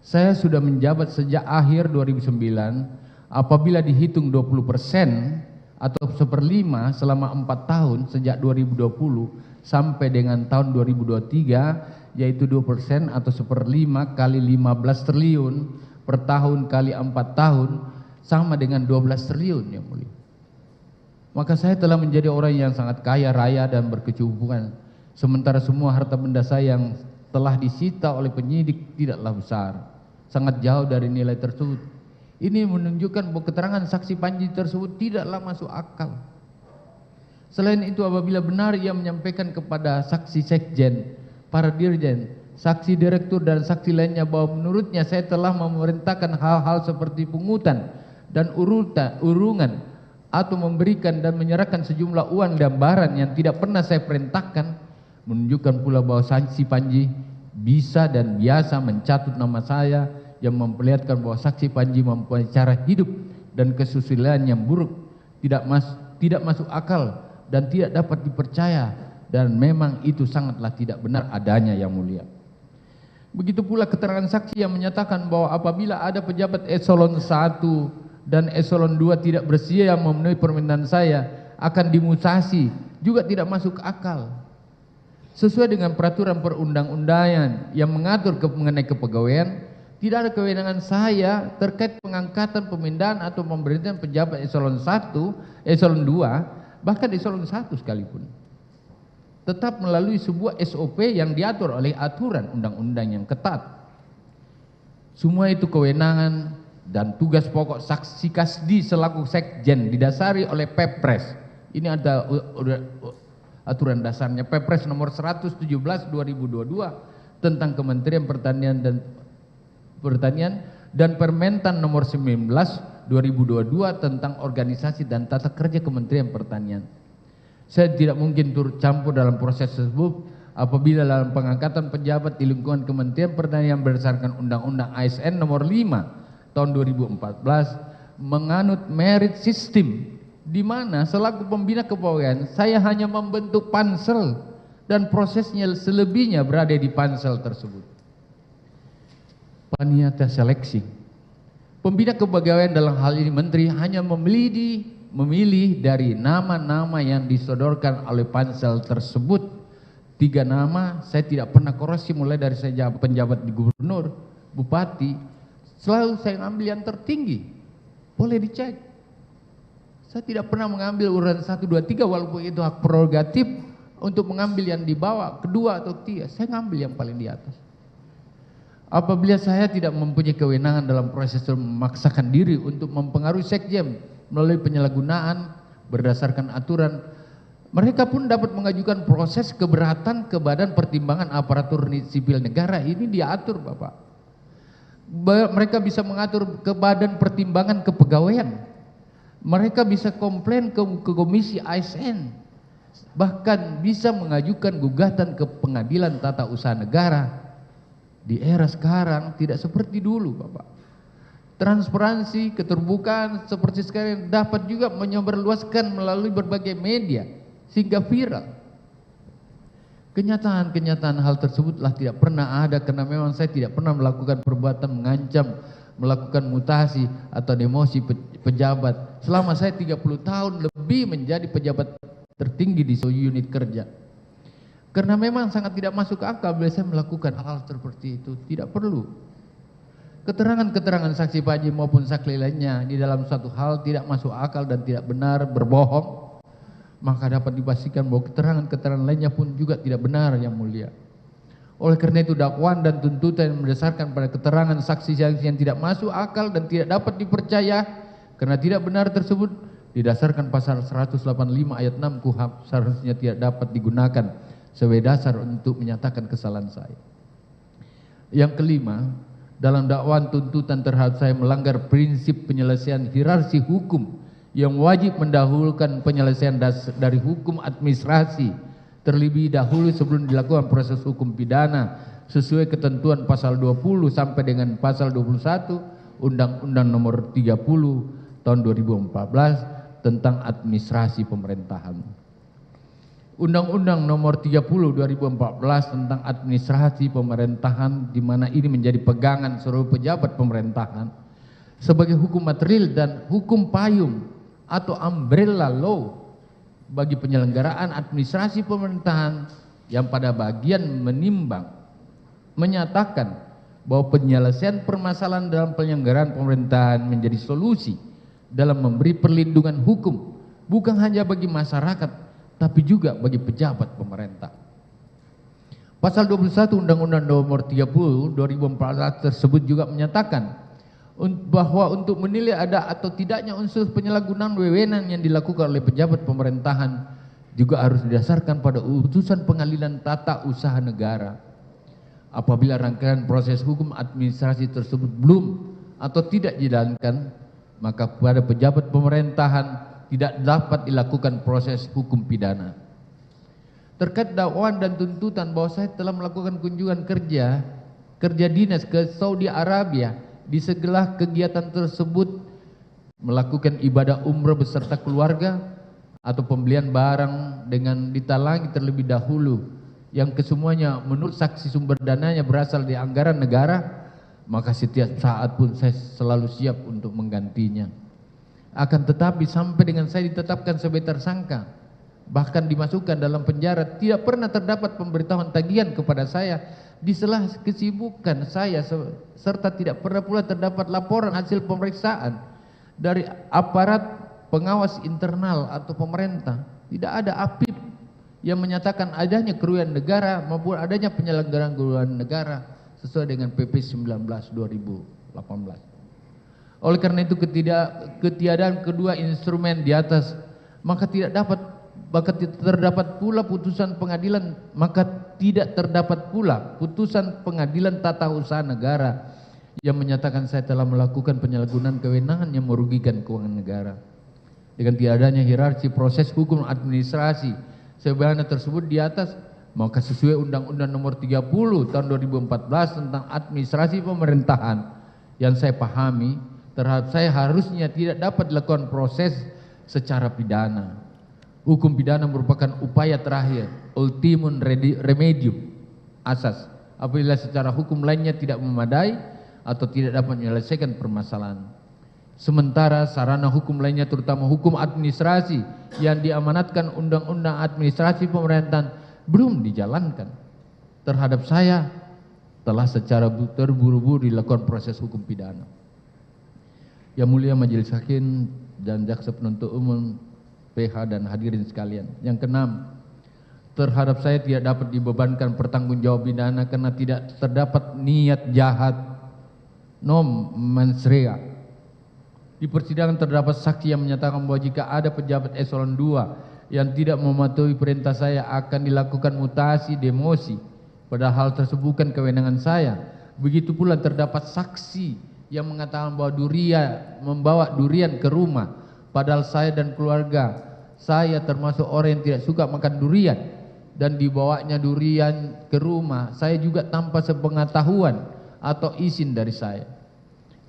Saya sudah menjabat sejak akhir 2009, apabila dihitung 20% atau 1/5 selama 4 tahun sejak 2020 sampai dengan tahun 2023, yaitu 2% atau 1/5 kali 15 triliun per tahun kali 4 tahun sama dengan 12 triliun yang mulia. Maka saya telah menjadi orang yang sangat kaya raya dan berkecukupan, sementara semua harta benda saya yang telah disita oleh penyidik tidaklah besar, sangat jauh dari nilai tersebut. Ini menunjukkan bahwa keterangan saksi Panji tersebut tidaklah masuk akal. Selain itu, apabila benar ia menyampaikan kepada saksi Sekjen, para dirjen, saksi direktur dan saksi lainnya bahwa menurutnya saya telah memerintahkan hal-hal seperti pungutan dan urungan atau memberikan dan menyerahkan sejumlah uang dan barang yang tidak pernah saya perintahkan, menunjukkan pula bahwa saksi Panji bisa dan biasa mencatut nama saya yang memperlihatkan bahwa saksi Panji mempunyai cara hidup dan kesusilaan yang buruk, tidak masuk akal dan tidak dapat dipercaya, dan memang itu sangatlah tidak benar adanya yang mulia. Begitu pula keterangan saksi yang menyatakan bahwa apabila ada pejabat eselon 1 dan eselon 2 tidak bersedia memenuhi permintaan saya akan dimutasi, juga tidak masuk akal. sesuai dengan peraturan perundang-undangan yang mengatur mengenai kepegawaian, tidak ada kewenangan saya terkait pengangkatan, pemindahan atau pemberhentian pejabat eselon 1, eselon 2, bahkan eselon 1 sekalipun. Tetap melalui sebuah SOP yang diatur oleh aturan undang-undang yang ketat. Semua itu kewenangan dan tugas pokok Saksi Kasdi selaku sekjen didasari oleh Pepres. Ini ada aturan dasarnya, Pepres nomor 117 2022 tentang Kementerian Pertanian dan Permentan nomor 19 2022 tentang organisasi dan tata kerja Kementerian Pertanian. Saya tidak mungkin turut campur dalam proses tersebut apabila dalam pengangkatan pejabat di lingkungan Kementerian Pertanian berdasarkan Undang-Undang ASN nomor 5 tahun 2014 menganut merit system, di mana selaku pembina kepegawaian saya hanya membentuk pansel dan prosesnya selebihnya berada di pansel tersebut. Panitia seleksi, pembina kepegawaian dalam hal ini menteri hanya memilih dari nama-nama yang disodorkan oleh pansel tersebut. 3 nama saya tidak pernah koreksi, mulai dari saya penjabat di gubernur, bupati, selalu saya ambil yang tertinggi, boleh dicek. Saya tidak pernah mengambil urutan 1, 2, 3 walaupun itu hak prerogatif untuk mengambil yang di bawah, kedua atau tiga, saya ngambil yang paling di atas. Apabila saya tidak mempunyai kewenangan dalam proses memaksakan diri untuk mempengaruhi sekjen melalui penyalahgunaan berdasarkan aturan, mereka pun dapat mengajukan proses keberatan ke Badan Pertimbangan Aparatur Sipil Negara. Ini diatur, Bapak. Mereka bisa mengatur ke Badan Pertimbangan Kepegawaian. Mereka bisa komplain ke Komisi ASN. Bahkan bisa mengajukan gugatan ke Pengadilan Tata Usaha Negara. Di era sekarang tidak seperti dulu, Bapak. Transparansi, keterbukaan seperti sekarang dapat juga menyebarluaskan melalui berbagai media sehingga viral. Kenyataan hal tersebutlah tidak pernah ada, karena memang saya tidak pernah melakukan perbuatan mengancam, melakukan mutasi atau demosi pejabat selama saya 30 tahun lebih menjadi pejabat tertinggi di unit kerja. Karena memang sangat tidak masuk akal bila saya melakukan hal seperti itu, tidak perlu. Keterangan-keterangan saksi Pak maupun saksi lainnya di dalam suatu hal tidak masuk akal dan tidak benar, berbohong, maka dapat dipastikan bahwa keterangan-keterangan lainnya pun juga tidak benar, Yang Mulia. Oleh karena itu dakwaan dan tuntutan yang berdasarkan pada keterangan saksi-saksi yang tidak masuk akal dan tidak dapat dipercaya karena tidak benar tersebut didasarkan pasal 185 ayat 6 KUHP seharusnya tidak dapat digunakan sebagai dasar untuk menyatakan kesalahan saya. Yang kelima, dalam dakwaan tuntutan terhadap saya melanggar prinsip penyelesaian hierarki hukum yang wajib mendahulukan penyelesaian dari hukum administrasi terlebih dahulu sebelum dilakukan proses hukum pidana sesuai ketentuan pasal 20 sampai dengan pasal 21 Undang-Undang nomor 30 tahun 2014 tentang administrasi pemerintahan. Undang-Undang nomor 30 2014 tentang administrasi pemerintahan, di mana ini menjadi pegangan seluruh pejabat pemerintahan sebagai hukum material dan hukum payung atau umbrella law bagi penyelenggaraan administrasi pemerintahan yang pada bagian menimbang menyatakan bahwa penyelesaian permasalahan dalam penyelenggaraan pemerintahan menjadi solusi dalam memberi perlindungan hukum bukan hanya bagi masyarakat tapi juga bagi pejabat pemerintah. Pasal 21 Undang-Undang nomor 30 2014 tersebut juga menyatakan bahwa untuk menilai ada atau tidaknya unsur penyalahgunaan wewenang yang dilakukan oleh pejabat pemerintahan juga harus didasarkan pada putusan Pengadilan Tata Usaha Negara. Apabila rangkaian proses hukum administrasi tersebut belum atau tidak dijalankan, maka pada pejabat pemerintahan tidak dapat dilakukan proses hukum pidana. Terkait dakwaan dan tuntutan bahwa saya telah melakukan kunjungan kerja dinas ke Saudi Arabia, di segala kegiatan tersebut melakukan ibadah umrah beserta keluarga atau pembelian barang dengan ditalangi terlebih dahulu yang kesemuanya menurut saksi sumber dananya berasal dari anggaran negara, maka setiap saat pun saya selalu siap untuk menggantinya. Akan tetapi sampai dengan saya ditetapkan sebagai tersangka, bahkan dimasukkan dalam penjara. Tidak pernah terdapat pemberitahuan tagihan kepada saya di sela kesibukan saya, serta tidak pernah pula terdapat laporan hasil pemeriksaan dari aparat pengawas internal atau pemerintah. Tidak ada APIP yang menyatakan adanya kerugian negara maupun adanya penyelenggaraan kerugian negara sesuai dengan PP 19/2018. Oleh karena itu ketiadaan kedua instrumen di atas, maka tidak terdapat pula putusan pengadilan, tata usaha negara yang menyatakan saya telah melakukan penyalahgunaan kewenangan yang merugikan keuangan negara. Dengan tiadanya hierarki proses hukum administrasi sebagaimana tersebut di atas, maka sesuai Undang-Undang Nomor 30 Tahun 2014 tentang administrasi pemerintahan yang saya pahami, terhadap saya harusnya tidak dapat dilakukan proses secara pidana. Hukum pidana merupakan upaya terakhir, ultimum remedium, asas, apabila secara hukum lainnya tidak memadai atau tidak dapat menyelesaikan permasalahan. Sementara sarana hukum lainnya terutama hukum administrasi yang diamanatkan Undang-Undang Administrasi Pemerintahan belum dijalankan. Terhadap saya telah secara terburu-buru dilakukan proses hukum pidana. Yang mulia Majelis Hakim dan Jaksa Penuntut Umum, PH dan hadirin sekalian. Yang keenam, terhadap saya tidak dapat dibebankan pertanggungjawab pidana karena tidak terdapat niat jahat non mens rea. Di persidangan terdapat saksi yang menyatakan bahwa jika ada pejabat eselon 2 yang tidak mematuhi perintah saya akan dilakukan mutasi demosi, padahal tersebut bukan kewenangan saya. Begitu pula terdapat saksi yang mengatakan bahwa membawa durian ke rumah, padahal saya dan keluarga saya termasuk orang yang tidak suka makan durian, dan dibawanya durian ke rumah saya juga tanpa sepengetahuan atau izin dari saya.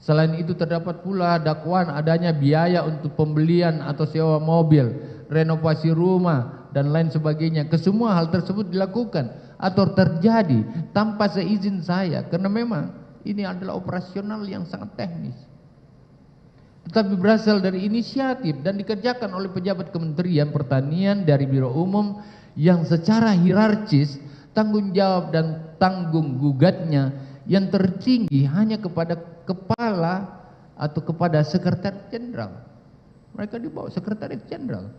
Selain itu terdapat pula dakwaan adanya biaya untuk pembelian atau sewa mobil, renovasi rumah dan lain sebagainya. Kesemua hal tersebut dilakukan atau terjadi tanpa seizin saya, karena memang ini adalah operasional yang sangat teknis, tetapi berasal dari inisiatif dan dikerjakan oleh pejabat Kementerian Pertanian dari Biro Umum yang secara hierarkis tanggung jawab dan tanggung gugatnya yang tertinggi hanya kepada kepala atau kepada sekretaris jenderal. Mereka di bawah sekretaris jenderal.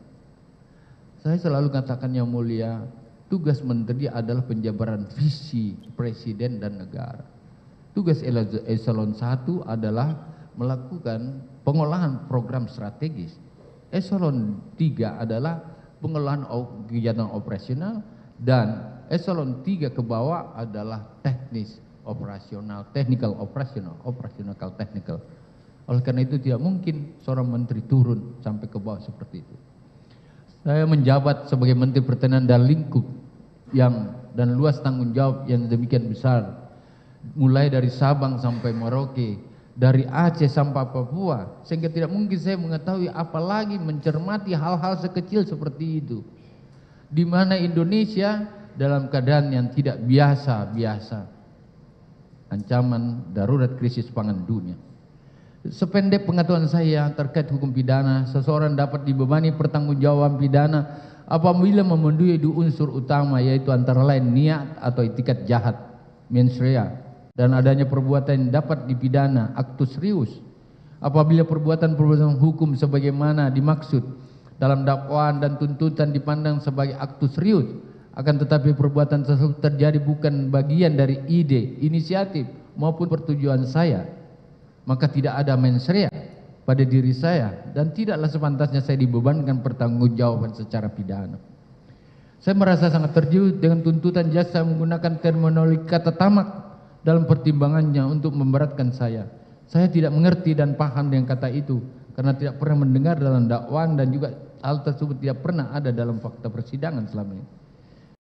Saya selalu katakan yang mulia, tugas menteri adalah penjabaran visi presiden dan negara. Tugas eselon 1 adalah melakukan pengolahan program strategis. Eselon 3 adalah pengolahan kegiatan operasional, dan eselon 3 ke bawah adalah teknis operasional, technical operasional, operasional technical. Oleh karena itu tidak mungkin seorang menteri turun sampai ke bawah seperti itu. Saya menjabat sebagai Menteri Pertanian dan lingkup dan luas tanggung jawab yang demikian besar, mulai dari Sabang sampai Merauke, dari Aceh sampai Papua, sehingga tidak mungkin saya mengetahui apalagi mencermati hal-hal sekecil seperti itu, di mana Indonesia dalam keadaan yang tidak biasa-biasa, ancaman darurat krisis pangan dunia. Sependek pengetahuan saya terkait hukum pidana, seseorang dapat dibebani pertanggungjawaban pidana apabila memenuhi dua unsur utama, yaitu antara lain niat atau itikat jahat, mens rea, dan adanya perbuatan yang dapat dipidana, actus reus. Apabila perbuatan hukum sebagaimana dimaksud dalam dakwaan dan tuntutan dipandang sebagai actus reus, akan tetapi perbuatan tersebut terjadi bukan bagian dari ide, inisiatif maupun pertujuan saya, maka tidak ada mens rea pada diri saya, dan tidaklah sepantasnya saya dibebankan pertanggungjawaban secara pidana. Saya merasa sangat terkejut dengan tuntutan jaksa menggunakan terminologi kata tamak dalam pertimbangannya untuk memberatkan saya. Saya tidak mengerti dan paham dengan kata itu karena tidak pernah mendengar dalam dakwaan, dan juga hal tersebut tidak pernah ada dalam fakta persidangan selama ini.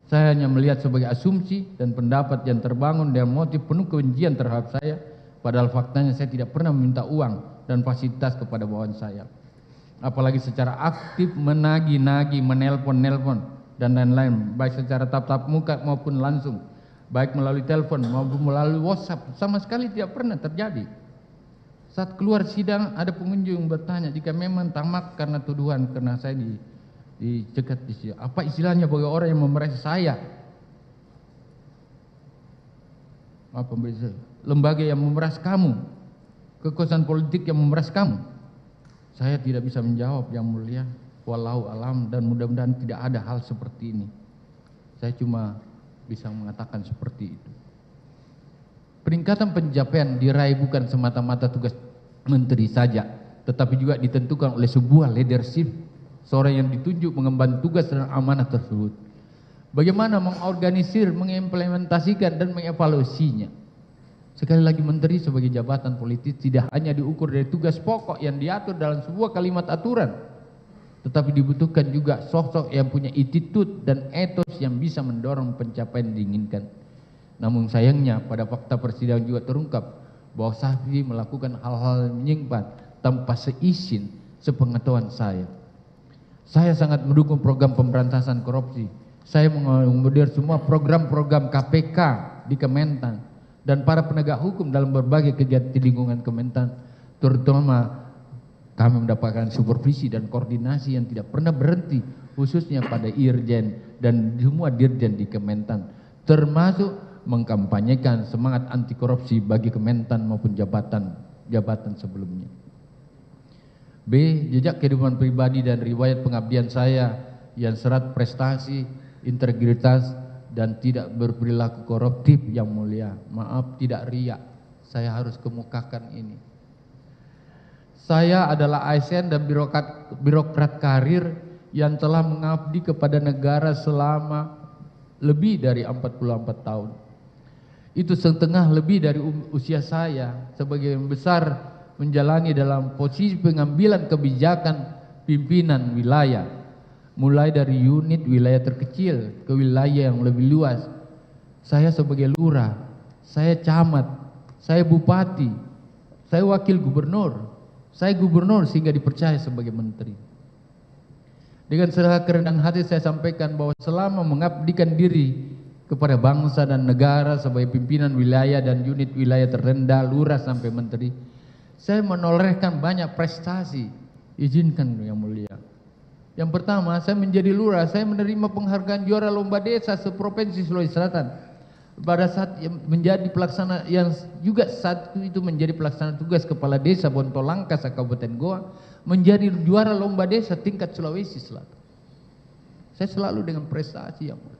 Saya hanya melihat sebagai asumsi dan pendapat yang terbangun dengan motif penuh kebencian terhadap saya, padahal faktanya saya tidak pernah meminta uang dan fasilitas kepada bawahan saya, apalagi secara aktif menagih-nagih, menelpon-nelpon dan lain-lain, baik secara tatap muka maupun langsung, baik melalui telepon maupun melalui WhatsApp, sama sekali tidak pernah terjadi. Saat keluar sidang ada pengunjung bertanya jika memang tamak karena tuduhan karena saya dicegat di sini. Apa istilahnya bagi orang yang memeras saya? Apa lembaga yang memeras kamu, kekuasaan politik yang memeras kamu? Saya tidak bisa menjawab, Yang Mulia. Wallahu alam, dan mudah-mudahan tidak ada hal seperti ini. Saya cuma bisa mengatakan seperti itu. Peningkatan pencapaian diraih bukan semata-mata tugas menteri saja, tetapi juga ditentukan oleh sebuah leadership, seorang yang ditunjuk mengemban tugas dan amanah tersebut. Bagaimana mengorganisir, mengimplementasikan, dan mengevaluasinya. Sekali lagi, menteri sebagai jabatan politik tidak hanya diukur dari tugas pokok yang diatur dalam sebuah kalimat aturan, tetapi dibutuhkan juga sosok yang punya attitude dan etos yang bisa mendorong pencapaian diinginkan. Namun sayangnya pada fakta persidangan juga terungkap bahwa Safi melakukan hal-hal yang menyimpang tanpa seizin sepengetahuan saya. Saya sangat mendukung program pemberantasan korupsi. Saya mengakomodir semua program-program KPK di Kementan dan para penegak hukum dalam berbagai kegiatan di lingkungan Kementan, terutama kami mendapatkan supervisi dan koordinasi yang tidak pernah berhenti, khususnya pada Irjen dan semua Dirjen di Kementan, termasuk mengkampanyekan semangat anti korupsi bagi Kementan maupun jabatan sebelumnya. B. Jejak kehidupan pribadi dan riwayat pengabdian saya yang syarat prestasi, integritas, dan tidak berperilaku koruptif, Yang Mulia. Maaf, tidak riak, saya harus kemukakan ini. Saya adalah ASN dan birokrat karir yang telah mengabdi kepada negara selama lebih dari 44 tahun. Itu setengah lebih dari usia saya. Sebagian besar menjalani dalam posisi pengambilan kebijakan pimpinan wilayah, mulai dari unit wilayah terkecil ke wilayah yang lebih luas. Saya sebagai lurah, saya camat, saya bupati, saya wakil gubernur, saya gubernur sehingga dipercaya sebagai menteri. Dengan segala kerendahan hati saya sampaikan bahwa selama mengabdikan diri kepada bangsa dan negara sebagai pimpinan wilayah dan unit wilayah terendah, lurah sampai menteri, saya menorehkan banyak prestasi. Izinkan Yang Mulia. Yang pertama, saya menjadi lurah, saya menerima penghargaan juara lomba desa seprovinsi Sulawesi Selatan. Pada saat menjadi pelaksana yang juga saat itu menjadi pelaksana tugas kepala desa Bontolangka Kabupaten Goa, menjadi juara lomba desa tingkat Sulawesi Selatan. Saya selalu dengan prestasi yang mulia.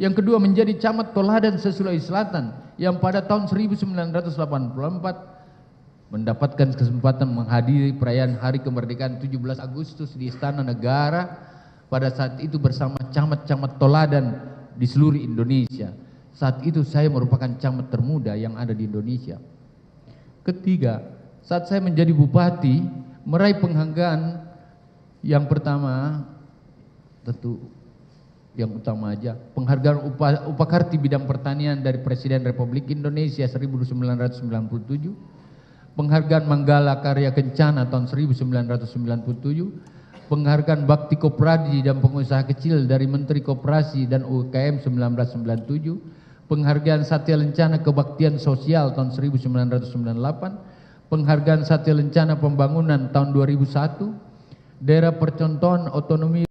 Yang kedua, menjadi camat toladan se-Sulawesi Selatan yang pada tahun 1984 mendapatkan kesempatan menghadiri perayaan Hari Kemerdekaan 17 Agustus di Istana Negara pada saat itu bersama camat-camat toladan di seluruh Indonesia. Saat itu saya merupakan camat termuda yang ada di Indonesia. Ketiga, saat saya menjadi bupati, meraih penghargaan yang pertama, tentu yang utama aja, penghargaan Upakarti bidang pertanian dari Presiden Republik Indonesia 1997, penghargaan Manggala Karya Kencana tahun 1997, penghargaan Bakti Koperasi dan Pengusaha Kecil dari Menteri Koperasi dan UKM 1997, penghargaan Satya Lencana Kebaktian Sosial tahun 1998, penghargaan Satya Lencana Pembangunan tahun 2001, daerah percontohan otonomi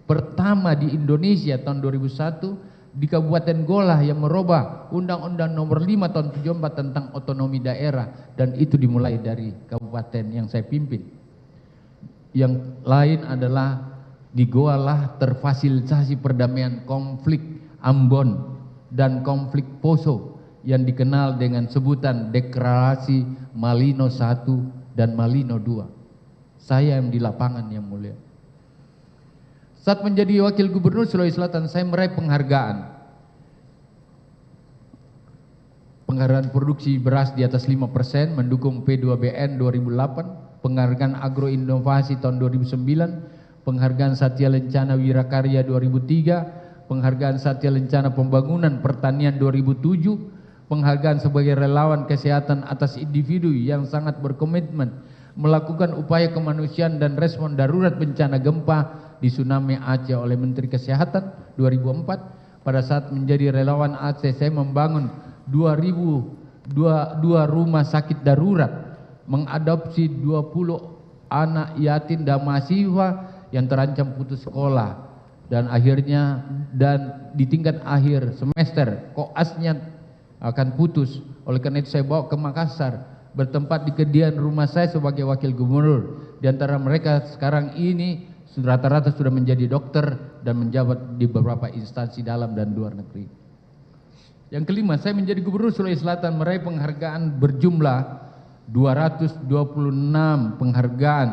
pertama di Indonesia tahun 2001, di Kabupaten Gola yang merubah Undang-Undang Nomor 5 tahun 74 tentang otonomi daerah, dan itu dimulai dari kabupaten yang saya pimpin. Yang lain adalah di Goa lah terfasilitasi perdamaian konflik Ambon dan konflik Poso yang dikenal dengan sebutan Deklarasi Malino I dan Malino II. Saya yang di lapangan, Yang Mulia. Saat menjadi wakil gubernur Sulawesi Selatan, saya meraih penghargaan produksi beras di atas 5%, mendukung P2BN 2008, penghargaan agroinovasi tahun 2009, penghargaan Satya Lencana Wirakarya 2003, penghargaan Satya Lencana Pembangunan Pertanian 2007, penghargaan sebagai relawan kesehatan atas individu yang sangat berkomitmen melakukan upaya kemanusiaan dan respon darurat bencana gempa di tsunami Aceh oleh Menteri Kesehatan 2004. Pada saat menjadi relawan Aceh, saya membangun 2 rumah sakit darurat, mengadopsi 20 anak yatim dan mahasiswa yang terancam putus sekolah dan di tingkat akhir semester koasnya akan putus. Oleh karena itu saya bawa ke Makassar, bertempat di kediaman rumah saya sebagai wakil gubernur. Di antara mereka sekarang ini rata-rata sudah menjadi dokter dan menjabat di beberapa instansi dalam dan luar negeri. Yang kelima, saya menjadi gubernur Sulawesi Selatan meraih penghargaan berjumlah 226 penghargaan,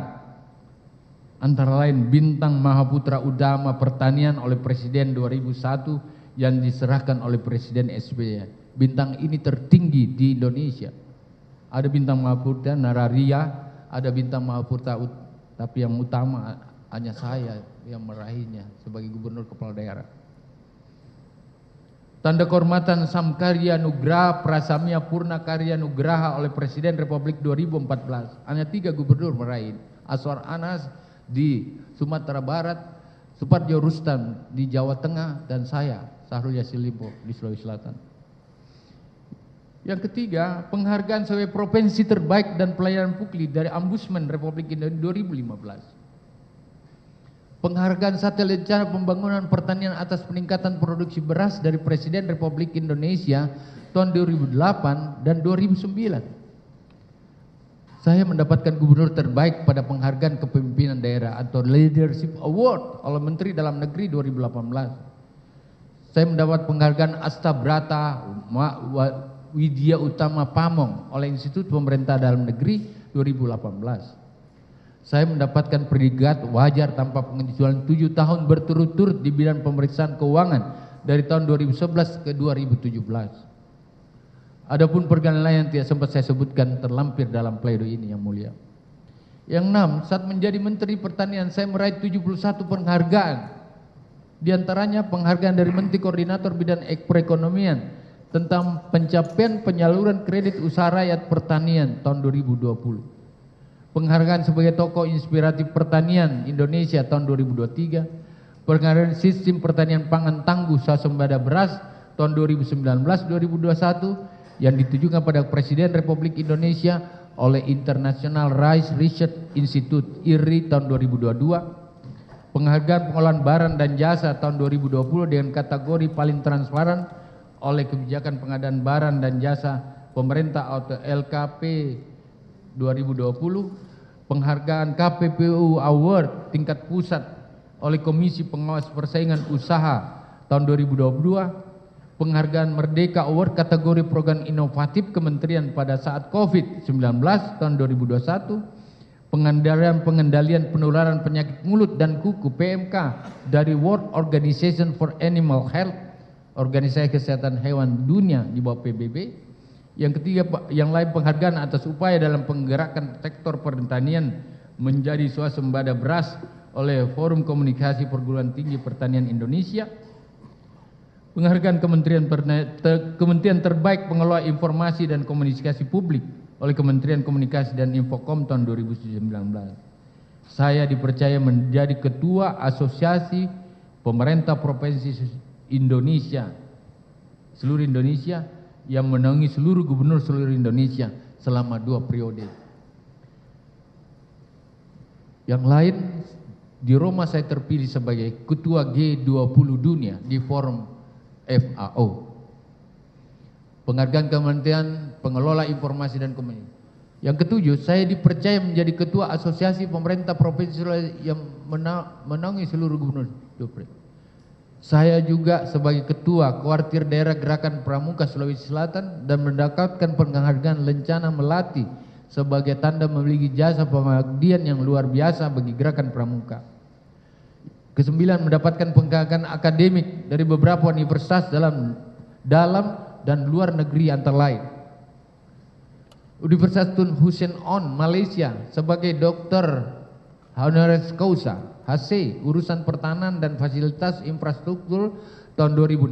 antara lain Bintang Mahaputra Utama Pertanian oleh Presiden 2001 yang diserahkan oleh Presiden SBY. Bintang ini tertinggi di Indonesia. Ada Bintang Mahaputra Nararia, ada Bintang Mahaputra, tapi yang utama hanya saya yang meraihnya sebagai gubernur kepala daerah. Tanda kehormatan Samkarya Nugraha Prasamya Purna Karya Nugraha oleh Presiden Republik 2014. Hanya 3 gubernur meraih. Aswar Anas di Sumatera Barat, Suparjo Rustam di Jawa Tengah, dan saya Syahrul Yassin Limpo di Sulawesi Selatan. Yang ketiga, penghargaan sebagai provinsi terbaik dan pelayanan publik dari Ombudsman Republik Indonesia 2015. Penghargaan satelit rencana pembangunan pertanian atas peningkatan produksi beras dari Presiden Republik Indonesia tahun 2008 dan 2009. Saya mendapatkan gubernur terbaik pada penghargaan kepemimpinan daerah atau Leadership Award oleh Menteri Dalam Negeri 2018. Saya mendapat penghargaan Astabrata Widya Utama Pamong oleh Institut Pemerintah Dalam Negeri 2018. Saya mendapatkan predikat wajar tanpa pengecualian 7 tahun berturut-turut di bidang pemeriksaan keuangan dari tahun 2011 ke 2017. Adapun pergaulan lain yang tidak sempat saya sebutkan terlampir dalam pledoi ini, yang mulia. Yang 6, saat menjadi Menteri Pertanian saya meraih 71 penghargaan. Di antaranya penghargaan dari Menteri Koordinator Bidang Perekonomian tentang pencapaian penyaluran kredit usaha rakyat pertanian tahun 2020. Penghargaan sebagai tokoh inspiratif pertanian Indonesia tahun 2023. Penghargaan sistem pertanian pangan tangguh swasembada beras tahun 2019-2021 yang ditujukan pada Presiden Republik Indonesia oleh International Rice Research Institute IRI tahun 2022. Penghargaan pengolahan barang dan jasa tahun 2020 dengan kategori paling transparan oleh Kebijakan Pengadaan Barang dan Jasa Pemerintah atau LKP 2020. Penghargaan KPPU Award tingkat pusat oleh Komisi Pengawas Persaingan Usaha tahun 2022. Penghargaan Merdeka Award kategori program inovatif Kementerian pada saat COVID-19 tahun 2021. Pengendalian penularan penyakit mulut dan kuku PMK dari World Organization for Animal Health, Organisasi Kesehatan Hewan Dunia di bawah PBB. Yang ketiga, yang lain penghargaan atas upaya dalam penggerakan sektor pertanian menjadi swasembada beras oleh Forum Komunikasi Perguruan Tinggi Pertanian Indonesia. Penghargaan Kementerian Terbaik Pengelola Informasi dan Komunikasi Publik oleh Kementerian Komunikasi dan Infocom tahun 2019. Saya dipercaya menjadi Ketua Asosiasi Pemerintah Provinsi Indonesia, seluruh Indonesia, yang menaungi seluruh gubernur seluruh Indonesia selama 2 periode. Yang lain, di Roma saya terpilih sebagai Ketua G20 Dunia di Forum FAO. Penghargaan Kementerian Pengelola Informasi dan Komunikasi. Yang ketujuh, saya dipercaya menjadi Ketua Asosiasi Pemerintah Provinsi yang menaungi seluruh gubernur. Saya juga sebagai Ketua Kuartir Daerah Gerakan Pramuka Sulawesi Selatan dan mendapatkan penghargaan Lencana Melati sebagai tanda memiliki jasa pengabdian yang luar biasa bagi Gerakan Pramuka. Kesembilan, mendapatkan penghargaan akademik dari beberapa universitas dalam dan luar negeri antara lain. Universitas Tun Hussein On Malaysia sebagai Doktor Honoris Causa HC Urusan Pertahanan dan Fasilitas Infrastruktur tahun 2016.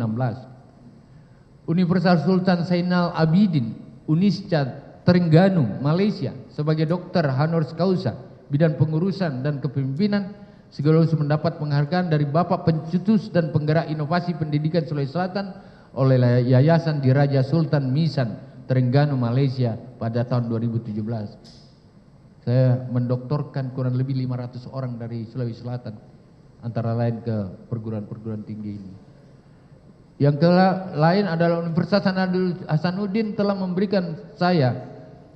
Universitas Sultan Zainal Abidin Unisca Terengganu Malaysia sebagai Doktor Honoris Causa Bidang Pengurusan dan Kepemimpinan sekaligus mendapat penghargaan dari Bapak Pencetus dan Penggerak Inovasi Pendidikan Sulawesi Selatan oleh Yayasan Diraja Sultan Misan Terengganu Malaysia pada tahun 2017. Saya mendoktorkan kurang lebih 500 orang dari Sulawesi Selatan, antara lain ke perguruan-perguruan tinggi ini. Yang lain adalah Universitas Hasanuddin telah memberikan saya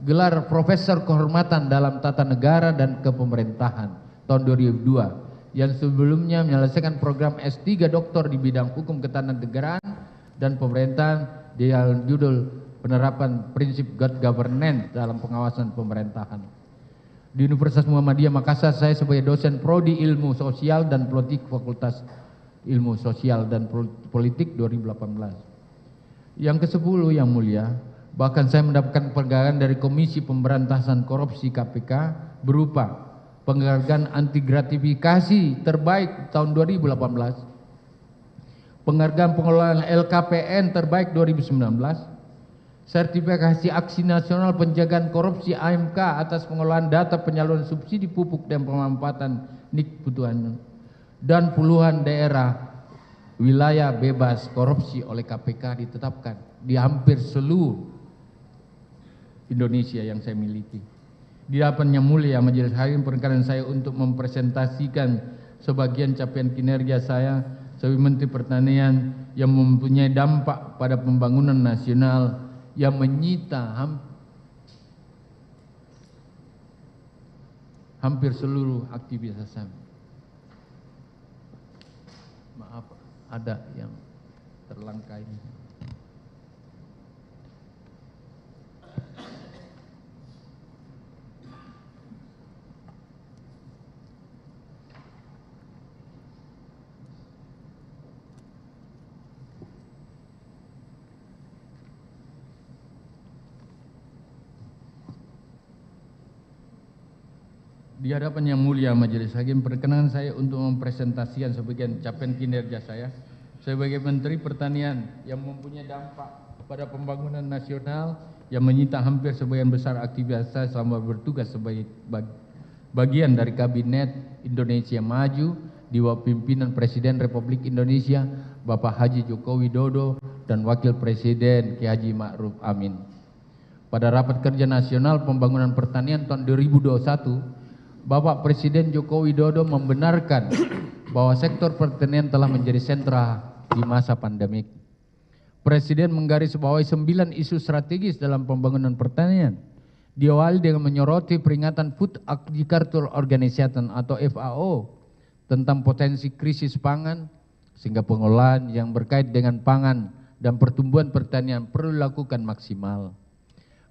gelar Profesor Kehormatan dalam Tata Negara dan Kepemerintahan tahun 2002, yang sebelumnya menyelesaikan program S3 Doktor di bidang Hukum Ketatanegaraan dan Pemerintahan dengan judul Penerapan Prinsip Good Governance dalam Pengawasan Pemerintahan. Di Universitas Muhammadiyah Makassar saya sebagai dosen Prodi Ilmu Sosial dan Politik Fakultas Ilmu Sosial dan Politik 2018. Yang ke-10 yang mulia, bahkan saya mendapatkan penghargaan dari Komisi Pemberantasan Korupsi KPK berupa penghargaan anti gratifikasi terbaik tahun 2018, penghargaan pengelolaan LKPN terbaik 2019, sertifikasi Aksi Nasional Pencegahan Korupsi AMK atas pengelolaan data penyaluran subsidi pupuk dan pemanfaatan NIK Butuhan, dan puluhan daerah wilayah bebas korupsi oleh KPK ditetapkan di hampir seluruh Indonesia yang saya miliki. Di hadapan Yang Mulia Majelis Hakim, perkenan saya untuk mempresentasikan sebagian capaian kinerja saya sebagai Menteri Pertanian yang mempunyai dampak pada pembangunan nasional yang menyita hampir seluruh aktivitas saya. Maaf, ada yang terlangkai. Di hadapan Yang Mulia Majelis Hakim, perkenan saya untuk mempresentasikan sebagian capaian kinerja saya sebagai Menteri Pertanian yang mempunyai dampak pada pembangunan nasional yang menyita hampir sebagian besar aktivitas saya selama bertugas sebagai bagian dari Kabinet Indonesia Maju di bawah pimpinan Presiden Republik Indonesia Bapak Haji Joko Widodo dan Wakil Presiden Ki Haji Ma'ruf Amin. Pada rapat kerja nasional pembangunan pertanian tahun 2021, Bapak Presiden Joko Widodo membenarkan bahwa sektor pertanian telah menjadi sentra di masa pandemik. Presiden menggarisbawahi 9 isu strategis dalam pembangunan pertanian. Diawali dengan menyoroti peringatan Food Agriculture Organization atau FAO tentang potensi krisis pangan, sehingga pengelolaan yang berkait dengan pangan dan pertumbuhan pertanian perlu dilakukan maksimal.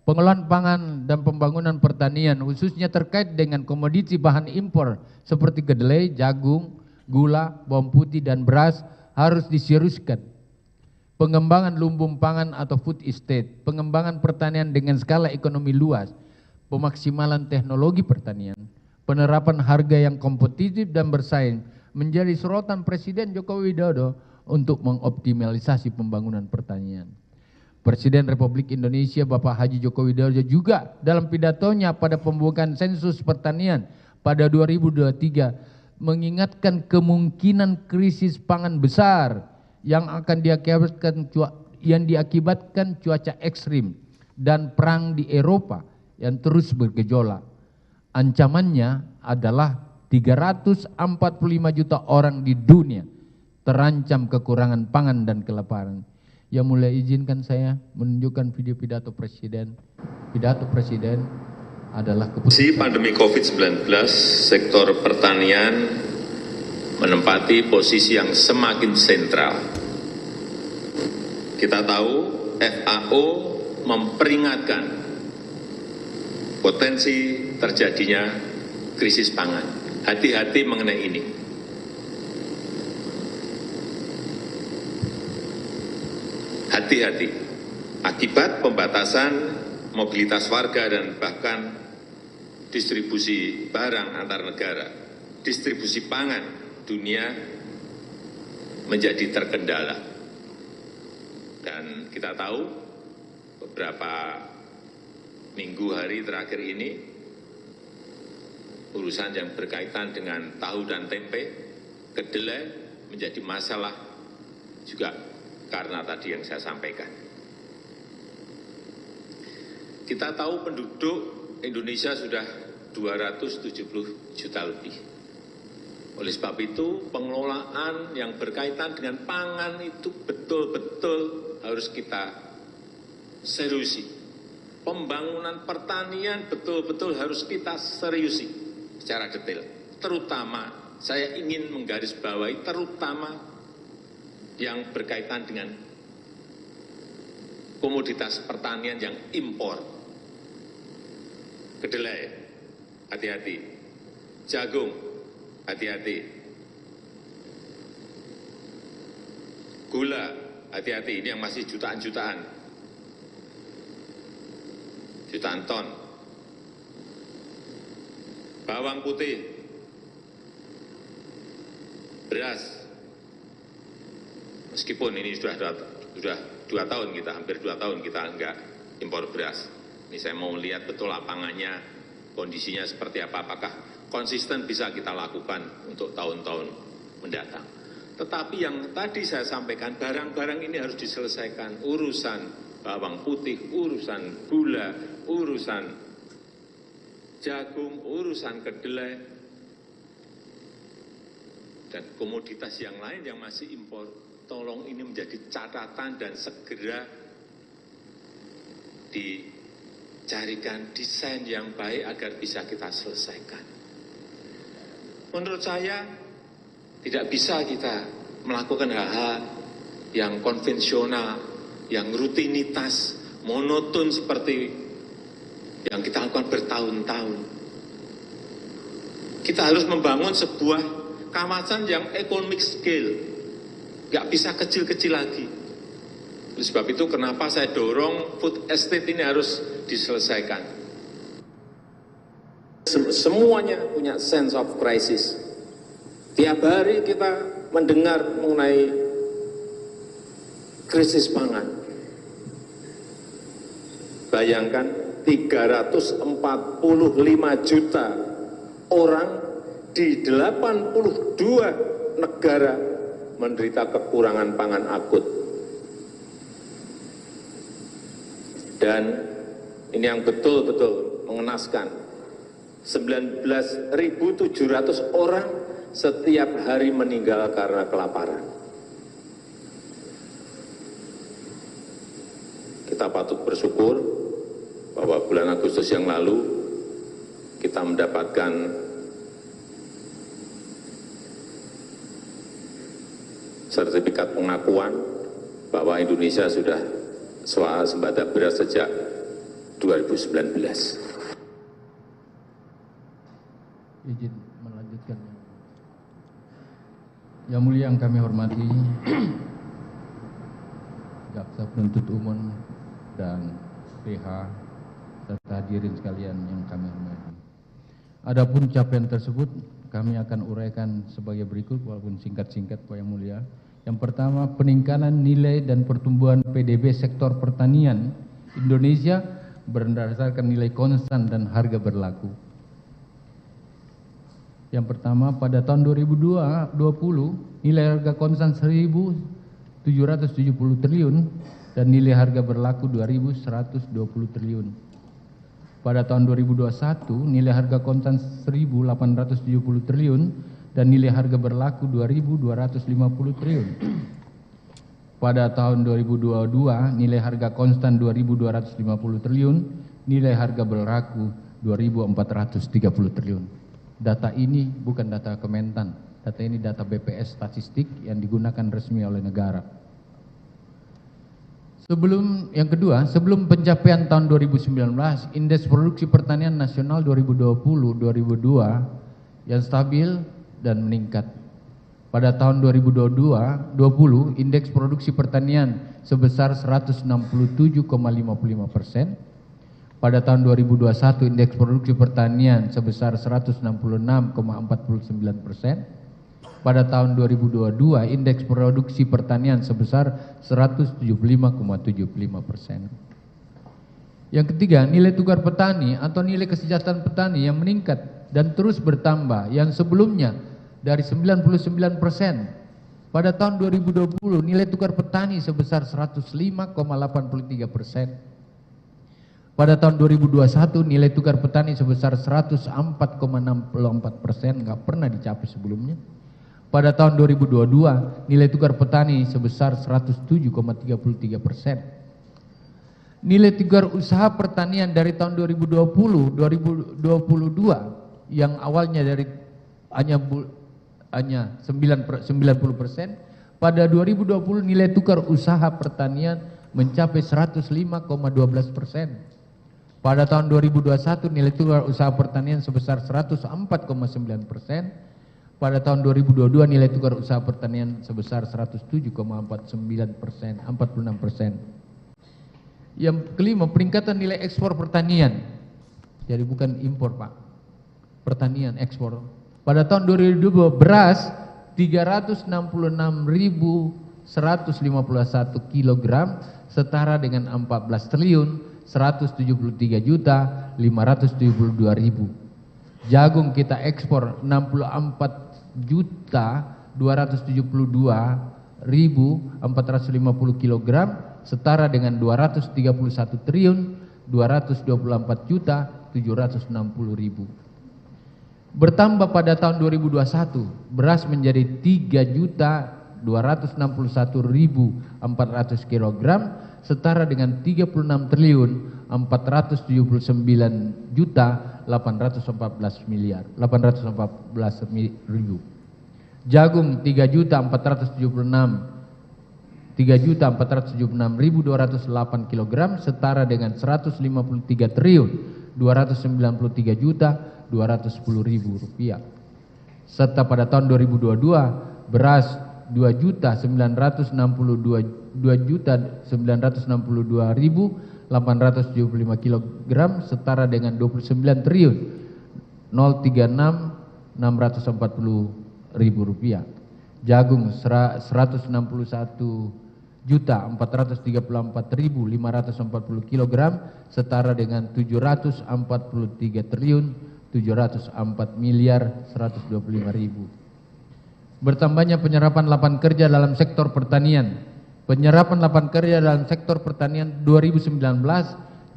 Pengelolaan pangan dan pembangunan pertanian khususnya terkait dengan komoditi bahan impor seperti kedelai, jagung, gula, bawang putih dan beras harus diseriuskan. Pengembangan lumbung pangan atau food estate, pengembangan pertanian dengan skala ekonomi luas, pemaksimalan teknologi pertanian, penerapan harga yang kompetitif dan bersaing menjadi sorotan Presiden Joko Widodo untuk mengoptimalisasi pembangunan pertanian. Presiden Republik Indonesia Bapak Haji Joko Widodo juga dalam pidatonya pada pembukaan sensus pertanian pada 2023 mengingatkan kemungkinan krisis pangan besar yang akan diakibatkan cuaca ekstrim dan perang di Eropa yang terus bergejolak. Ancamannya adalah 345 juta orang di dunia terancam kekurangan pangan dan kelaparan. Yang Mulia izinkan saya menunjukkan video pidato Presiden. Pidato Presiden adalah keputusan. Pandemi COVID-19, sektor pertanian menempati posisi yang semakin sentral. Kita tahu FAO memperingatkan potensi terjadinya krisis pangan. Hati-hati mengenai ini. Hati-hati, akibat pembatasan mobilitas warga dan bahkan distribusi barang antar negara, distribusi pangan dunia menjadi terkendala. Dan kita tahu beberapa minggu hari terakhir ini urusan yang berkaitan dengan tahu dan tempe, kedelai menjadi masalah juga karena tadi yang saya sampaikan. Kita tahu penduduk Indonesia sudah 270 juta lebih. Oleh sebab itu, pengelolaan yang berkaitan dengan pangan itu betul-betul harus kita seriusi. Pembangunan pertanian betul-betul harus kita seriusi secara detail. Terutama, saya ingin menggarisbawahi terutama yang berkaitan dengan komoditas pertanian yang impor. Kedelai, hati-hati. Jagung, hati-hati. Gula, hati-hati. Ini yang masih jutaan-jutaan. Jutaan ton. Bawang putih. Beras. Meskipun ini sudah 2 tahun kita, hampir 2 tahun kita enggak impor beras. Ini saya mau lihat betul lapangannya, kondisinya seperti apa, apakah konsisten bisa kita lakukan untuk tahun-tahun mendatang. Tetapi yang tadi saya sampaikan, barang-barang ini harus diselesaikan. Urusan bawang putih, urusan gula, urusan jagung, urusan kedelai, dan komoditas yang lain yang masih impor. Tolong ini menjadi catatan dan segera dicarikan desain yang baik agar bisa kita selesaikan. Menurut saya tidak bisa kita melakukan hal-hal yang konvensional, yang rutinitas, monoton seperti yang kita lakukan bertahun-tahun. Kita harus membangun sebuah kawasan yang economic scale, nggak bisa kecil-kecil lagi. Oleh sebab itu kenapa saya dorong food estate ini harus diselesaikan. Semuanya punya sense of crisis. Tiap hari kita mendengar mengenai krisis pangan. Bayangkan 345 juta orang di 82 negara menderita kekurangan pangan akut. Dan ini yang betul-betul mengenaskan, 19.700 orang setiap hari meninggal karena kelaparan. Kita patut bersyukur bahwa bulan Agustus yang lalu kita mendapatkan sertifikat pengakuan bahwa Indonesia sudah swasembada beras sejak 2019. Izin melanjutkan. Yang mulia yang kami hormati, Jaksa Penuntut Umum dan PH serta hadirin sekalian yang kami hormati. Adapun capaian tersebut kami akan uraikan sebagai berikut walaupun singkat-singkat Pak Yang Mulia. Yang pertama, peningkatan nilai dan pertumbuhan PDB sektor pertanian Indonesia berdasarkan nilai konstan dan harga berlaku. Yang pertama, pada tahun 2020 nilai harga konstan 1.770 triliun dan nilai harga berlaku 2.120 triliun. Pada tahun 2021 nilai harga konstan 1.870 triliun dan nilai harga berlaku 2.250 triliun. Pada tahun 2022 nilai harga konstan 2.250 triliun, nilai harga berlaku 2.430 triliun. Data ini bukan data Kementan, data ini data BPS statistik yang digunakan resmi oleh negara. Yang kedua, sebelum pencapaian tahun 2019, indeks produksi pertanian nasional 2020-2022 yang stabil dan meningkat. Pada tahun 2020, indeks produksi pertanian sebesar 167,55%. Pada tahun 2021, indeks produksi pertanian sebesar 166,49%. Pada tahun 2022, indeks produksi pertanian sebesar 175,75%. Yang ketiga, nilai tukar petani atau nilai kesejahteraan petani yang meningkat dan terus bertambah, yang sebelumnya dari 99%. Pada tahun 2020, nilai tukar petani sebesar 105,83%. Pada tahun 2021 nilai tukar petani sebesar 104,64%, nggak pernah dicapai sebelumnya. Pada tahun 2022 nilai tukar petani sebesar 107,33%. Nilai tukar usaha pertanian dari tahun 2020-2022 yang awalnya dari hanya 90%, pada 2020 nilai tukar usaha pertanian mencapai 105,12%. Pada tahun 2021 nilai tukar usaha pertanian sebesar 104,9%. Pada tahun 2022 nilai tukar usaha pertanian sebesar 107,49%, 46%. Yang kelima, peningkatan nilai ekspor pertanian. Jadi bukan impor, Pak. Pertanian ekspor. Pada tahun 2022 beras 366.151 kg setara dengan 14 triliun 173 juta 572.000. Jagung kita ekspor 64 juta 272.450 kg setara dengan 231 triliun 224 juta 760.000. Bertambah pada tahun 2021 beras menjadi 3.261.400 kg setara dengan 36 triliun 479 juta 814.000. Jagung 3.476.208 kg setara dengan 153 triliun 293 juta 210.000 rupiah. Serta pada tahun 2022 beras 2.962.875 kg setara dengan 29 triliun 036.640.000 rupiah. Jagung 161.434.540 kg setara dengan 743 triliun 704.125.000. Bertambahnya penyerapan lapangan kerja dalam sektor pertanian. Penyerapan lapangan kerja dalam sektor pertanian 2019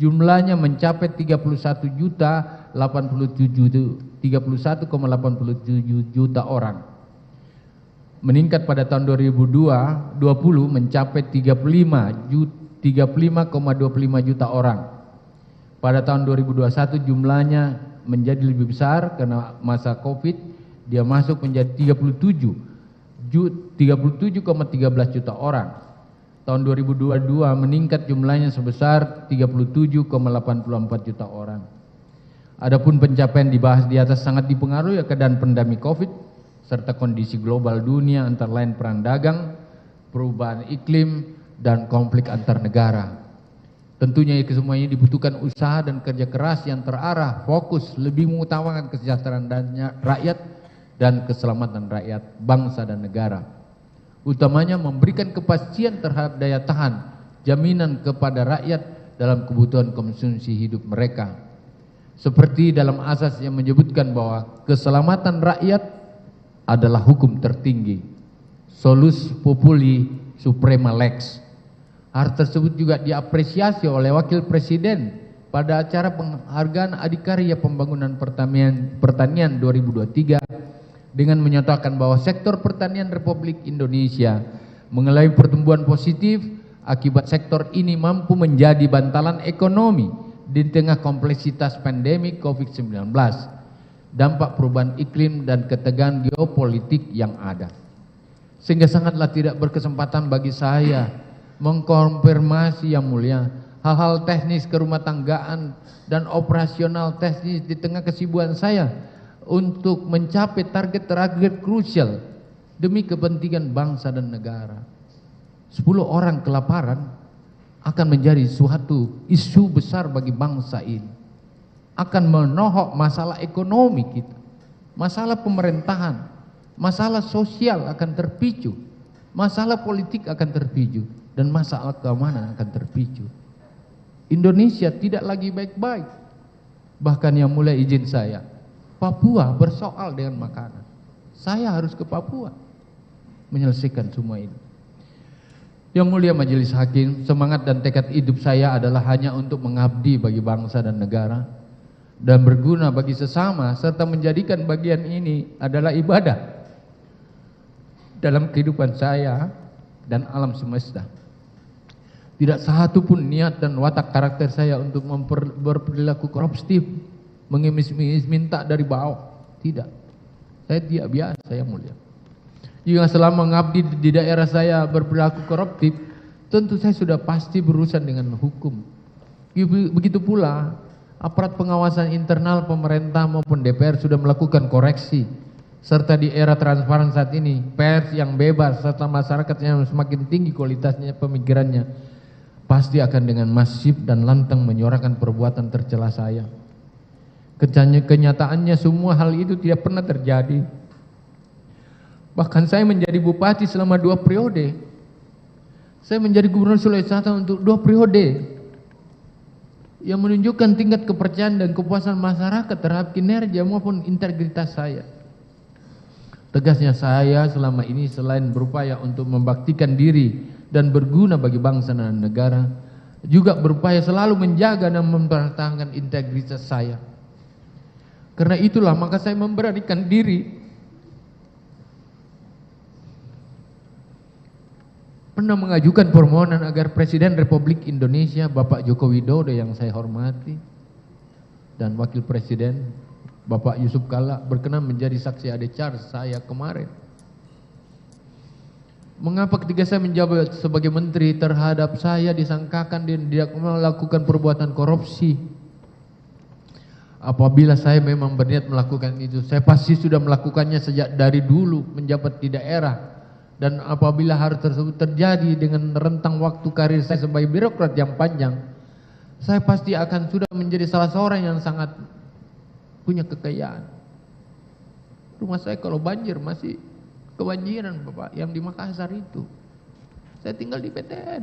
jumlahnya mencapai 31,87 juta orang. Meningkat pada tahun 2020 mencapai 35,25 juta orang. Pada tahun 2021 jumlahnya menjadi lebih besar karena masa Covid, dia masuk menjadi 37,13 juta orang. Tahun 2022 meningkat jumlahnya sebesar 37,84 juta orang. Adapun pencapaian dibahas di atas sangat dipengaruhi keadaan pandemi Covid serta kondisi global dunia antara lain perang dagang, perubahan iklim dan konflik antar negara. Tentunya semuanya dibutuhkan usaha dan kerja keras yang terarah, fokus, lebih mengutamakan kesejahteraan rakyat dan keselamatan rakyat, bangsa dan negara. Utamanya memberikan kepastian terhadap daya tahan, jaminan kepada rakyat dalam kebutuhan konsumsi hidup mereka. Seperti dalam asas yang menyebutkan bahwa keselamatan rakyat adalah hukum tertinggi. Solus populi suprema lex. Hal tersebut juga diapresiasi oleh Wakil Presiden pada acara penghargaan Adikarya Pembangunan Pertanian 2023 dengan menyatakan bahwa sektor pertanian Republik Indonesia mengalami pertumbuhan positif akibat sektor ini mampu menjadi bantalan ekonomi di tengah kompleksitas pandemi COVID-19, dampak perubahan iklim dan ketegangan geopolitik yang ada. Sehingga sangatlah tidak berkesempatan bagi saya mengkonfirmasi yang mulia hal-hal teknis kerumah tanggaan dan operasional teknis di tengah kesibukan saya untuk mencapai target-target krusial demi kepentingan bangsa dan negara. 10 orang kelaparan akan menjadi suatu isu besar bagi bangsa ini, akan menohok masalah ekonomi kita, masalah pemerintahan, masalah sosial akan terpicu, masalah politik akan terpicu, dan masalah keamanan akan terpicu. Indonesia tidak lagi baik-baik. Bahkan yang mulai izin saya, Papua bersoal dengan makanan. Saya harus ke Papua menyelesaikan semua ini. Yang mulia majelis hakim, semangat dan tekad hidup saya adalah hanya untuk mengabdi bagi bangsa dan negara dan berguna bagi sesama serta menjadikan bagian ini adalah ibadah dalam kehidupan saya dan alam semesta. Tidak satu pun niat dan watak karakter saya untuk berperilaku koruptif, mengemis-ngemis minta dari bawah. Tidak. Saya tidak biasa, yang mulia. Jika selama mengabdi di daerah saya berperilaku koruptif, tentu saya sudah pasti berurusan dengan hukum. Begitu pula aparat pengawasan internal pemerintah maupun DPR sudah melakukan koreksi, serta di era transparan saat ini, pers yang bebas serta masyarakat yang semakin tinggi kualitasnya pemikirannya, pasti akan dengan masif dan lantang menyuarakan perbuatan tercela saya. Kenyataannya semua hal itu tidak pernah terjadi. Bahkan saya menjadi bupati selama 2 periode. Saya menjadi gubernur Sulawesi Selatan untuk 2 periode. Yang menunjukkan tingkat kepercayaan dan kepuasan masyarakat terhadap kinerja maupun integritas saya. Tegasnya saya selama ini selain berupaya untuk membaktikan diri dan berguna bagi bangsa dan negara, juga berupaya selalu menjaga dan mempertahankan integritas saya. Karena itulah maka saya memberanikan diri pernah mengajukan permohonan agar Presiden Republik Indonesia Bapak Joko Widodo yang saya hormati dan Wakil Presiden Bapak Yusuf Kalla berkenan menjadi saksi adecar saya kemarin. Mengapa ketika saya menjabat sebagai menteri terhadap saya disangkakan dan tidak melakukan perbuatan korupsi? Apabila saya memang berniat melakukan itu, saya pasti sudah melakukannya sejak dari dulu menjabat di daerah. Dan apabila hal tersebut terjadi dengan rentang waktu karir saya sebagai birokrat yang panjang, saya pasti akan sudah menjadi salah seorang yang sangat punya kekayaan. Rumah saya kalau banjir masih kebanjiran, Bapak, yang di Makassar itu. Saya tinggal di PTN.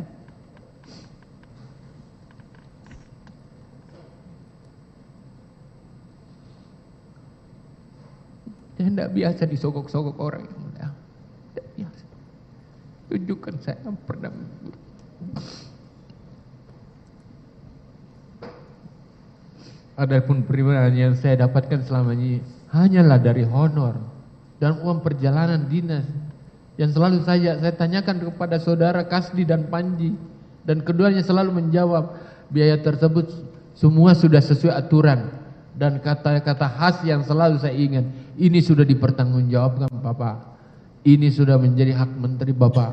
Saya tidak biasa disogok-sogok orang. Tidak biasa. Tunjukkan saya pernah mengguru. Adapun penerimaan yang saya dapatkan selama ini hanyalah dari honor dan uang perjalanan dinas yang selalu saya tanyakan kepada saudara Kasdi dan Panji, dan keduanya selalu menjawab biaya tersebut semua sudah sesuai aturan, dan kata-kata khas yang selalu saya ingat, ini sudah dipertanggungjawabkan Bapak, ini sudah menjadi hak menteri Bapak,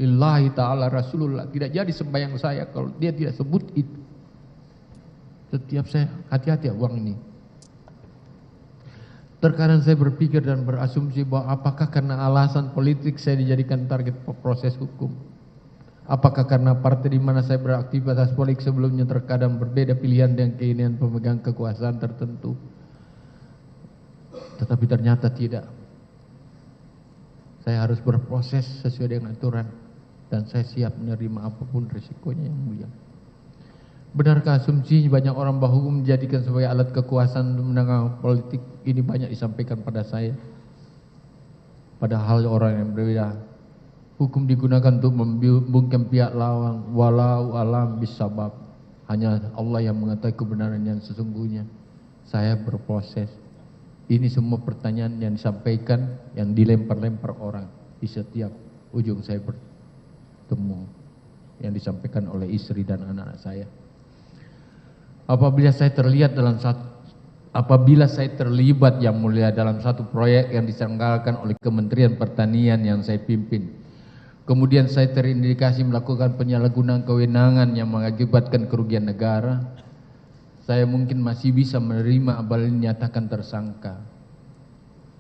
lillahi ta'ala Rasulullah, tidak jadi sembahyang saya kalau dia tidak sebut itu. Setiap saya hati-hati uang ini. Terkadang saya berpikir dan berasumsi bahwa apakah karena alasan politik saya dijadikan target proses hukum? Apakah karena partai di mana saya beraktivitas politik sebelumnya terkadang berbeda pilihan dengan keinginan pemegang kekuasaan tertentu? Tetapi ternyata tidak. Saya harus berproses sesuai dengan aturan dan saya siap menerima apapun risikonya yang mulia. Benarkah asumsi banyak orang bahwa hukum dijadikan sebagai alat kekuasaan untuk menangani politik? Ini banyak disampaikan pada saya. Padahal orang yang berbeda. Hukum digunakan untuk membungkam pihak lawan, walau alam bisabab. Hanya Allah yang mengetahui kebenaran yang sesungguhnya. Saya berproses. Ini semua pertanyaan yang disampaikan, yang dilempar-lempar orang di setiap ujung saya bertemu, yang disampaikan oleh istri dan anak-anak saya. Apabila saya terlibat yang mulia dalam satu proyek yang diselenggarakan oleh Kementerian Pertanian yang saya pimpin, kemudian saya terindikasi melakukan penyalahgunaan kewenangan yang mengakibatkan kerugian negara, saya mungkin masih bisa menerima apabila dinyatakan tersangka.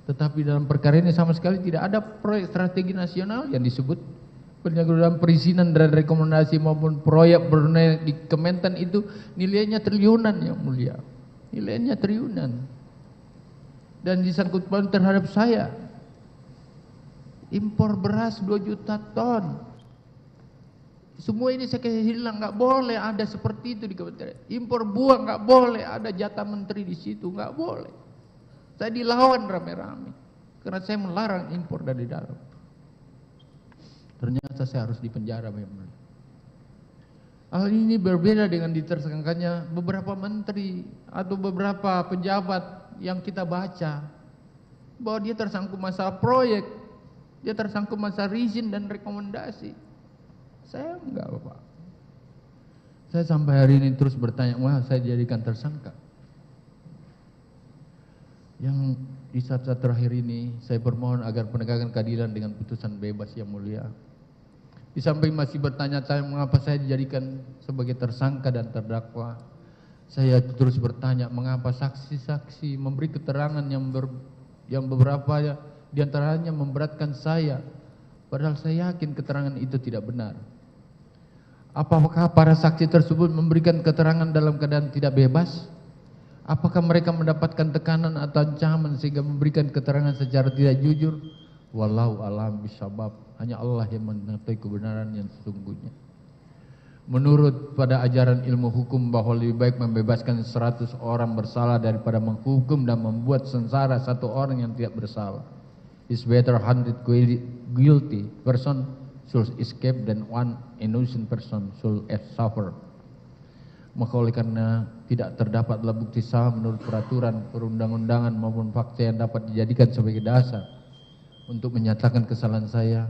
Tetapi dalam perkara ini sama sekali tidak ada proyek strategi nasional yang disebut. Penyelenggaraan perizinan dan rekomendasi maupun proyek bernilai di Kementan itu nilainya triliunan yang mulia. Nilainya triliunan. Dan disangkut pautkan terhadap saya. Impor beras 2 juta ton. Semua ini saya kasih hilang, nggak boleh ada seperti itu di Kementerian. Impor buah nggak boleh ada jatah menteri di situ, nggak boleh. Saya dilawan rame-rame karena saya melarang impor dari dalam. Ternyata saya harus dipenjara memang. Hal ini berbeda dengan ditersangkanya beberapa menteri atau beberapa pejabat yang kita baca, bahwa dia tersangkut masalah proyek, dia tersangkut masalah izin dan rekomendasi. Saya enggak, Bapak. Saya sampai hari ini terus bertanya, wah saya dijadikan tersangka. Yang di saat-saat terakhir ini saya bermohon agar penegakan keadilan dengan putusan bebas yang mulia. Di samping masih bertanya saya mengapa saya dijadikan sebagai tersangka dan terdakwa, saya terus bertanya mengapa saksi-saksi memberi keterangan yang beberapa diantaranya memberatkan saya, padahal saya yakin keterangan itu tidak benar. Apakah para saksi tersebut memberikan keterangan dalam keadaan tidak bebas? Apakah mereka mendapatkan tekanan atau ancaman sehingga memberikan keterangan secara tidak jujur? Wallahu a'lam bishawab. Hanya Allah yang mengetahui kebenaran yang sesungguhnya. Menurut pada ajaran ilmu hukum bahwa lebih baik membebaskan 100 orang bersalah daripada menghukum dan membuat sengsara satu orang yang tidak bersalah. It's better 100 guilty person should escape than one innocent person should suffer. Maka oleh karena tidak terdapat bukti sah menurut peraturan perundang-undangan maupun fakta yang dapat dijadikan sebagai dasar untuk menyatakan kesalahan saya,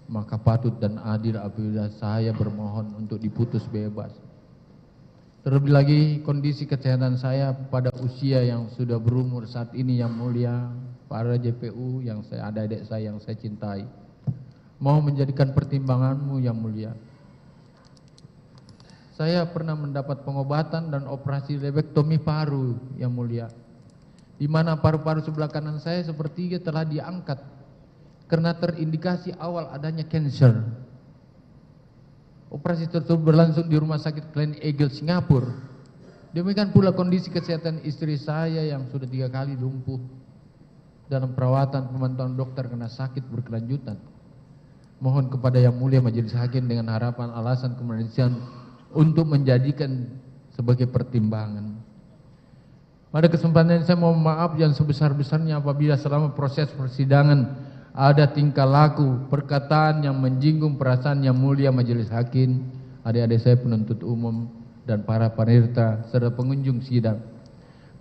maka patut dan adil apabila saya bermohon untuk diputus bebas. Terlebih lagi kondisi kesehatan saya pada usia yang sudah berumur saat ini yang mulia, para JPU yang saya adik-adik saya yang saya cintai, mau menjadikan pertimbanganmu yang mulia. Saya pernah mendapat pengobatan dan operasi lebektomi paru yang mulia, di mana paru-paru sebelah kanan saya sepertiga telah diangkat karena terindikasi awal adanya kanker. Operasi tersebut berlangsung di Rumah Sakit Glen Eagle, Singapura. Demikian pula kondisi kesehatan istri saya yang sudah 3 kali lumpuh dalam perawatan pemantauan dokter karena sakit berkelanjutan. Mohon kepada Yang Mulia Majelis Hakim dengan harapan alasan kemanusiaan untuk menjadikan sebagai pertimbangan. Pada kesempatan ini saya mohon maaf yang sebesar-besarnya apabila selama proses persidangan ada tingkah laku, perkataan yang menyinggung perasaan Yang Mulia Majelis Hakim, adik-adik saya penuntut umum dan para panitera serta pengunjung sidang.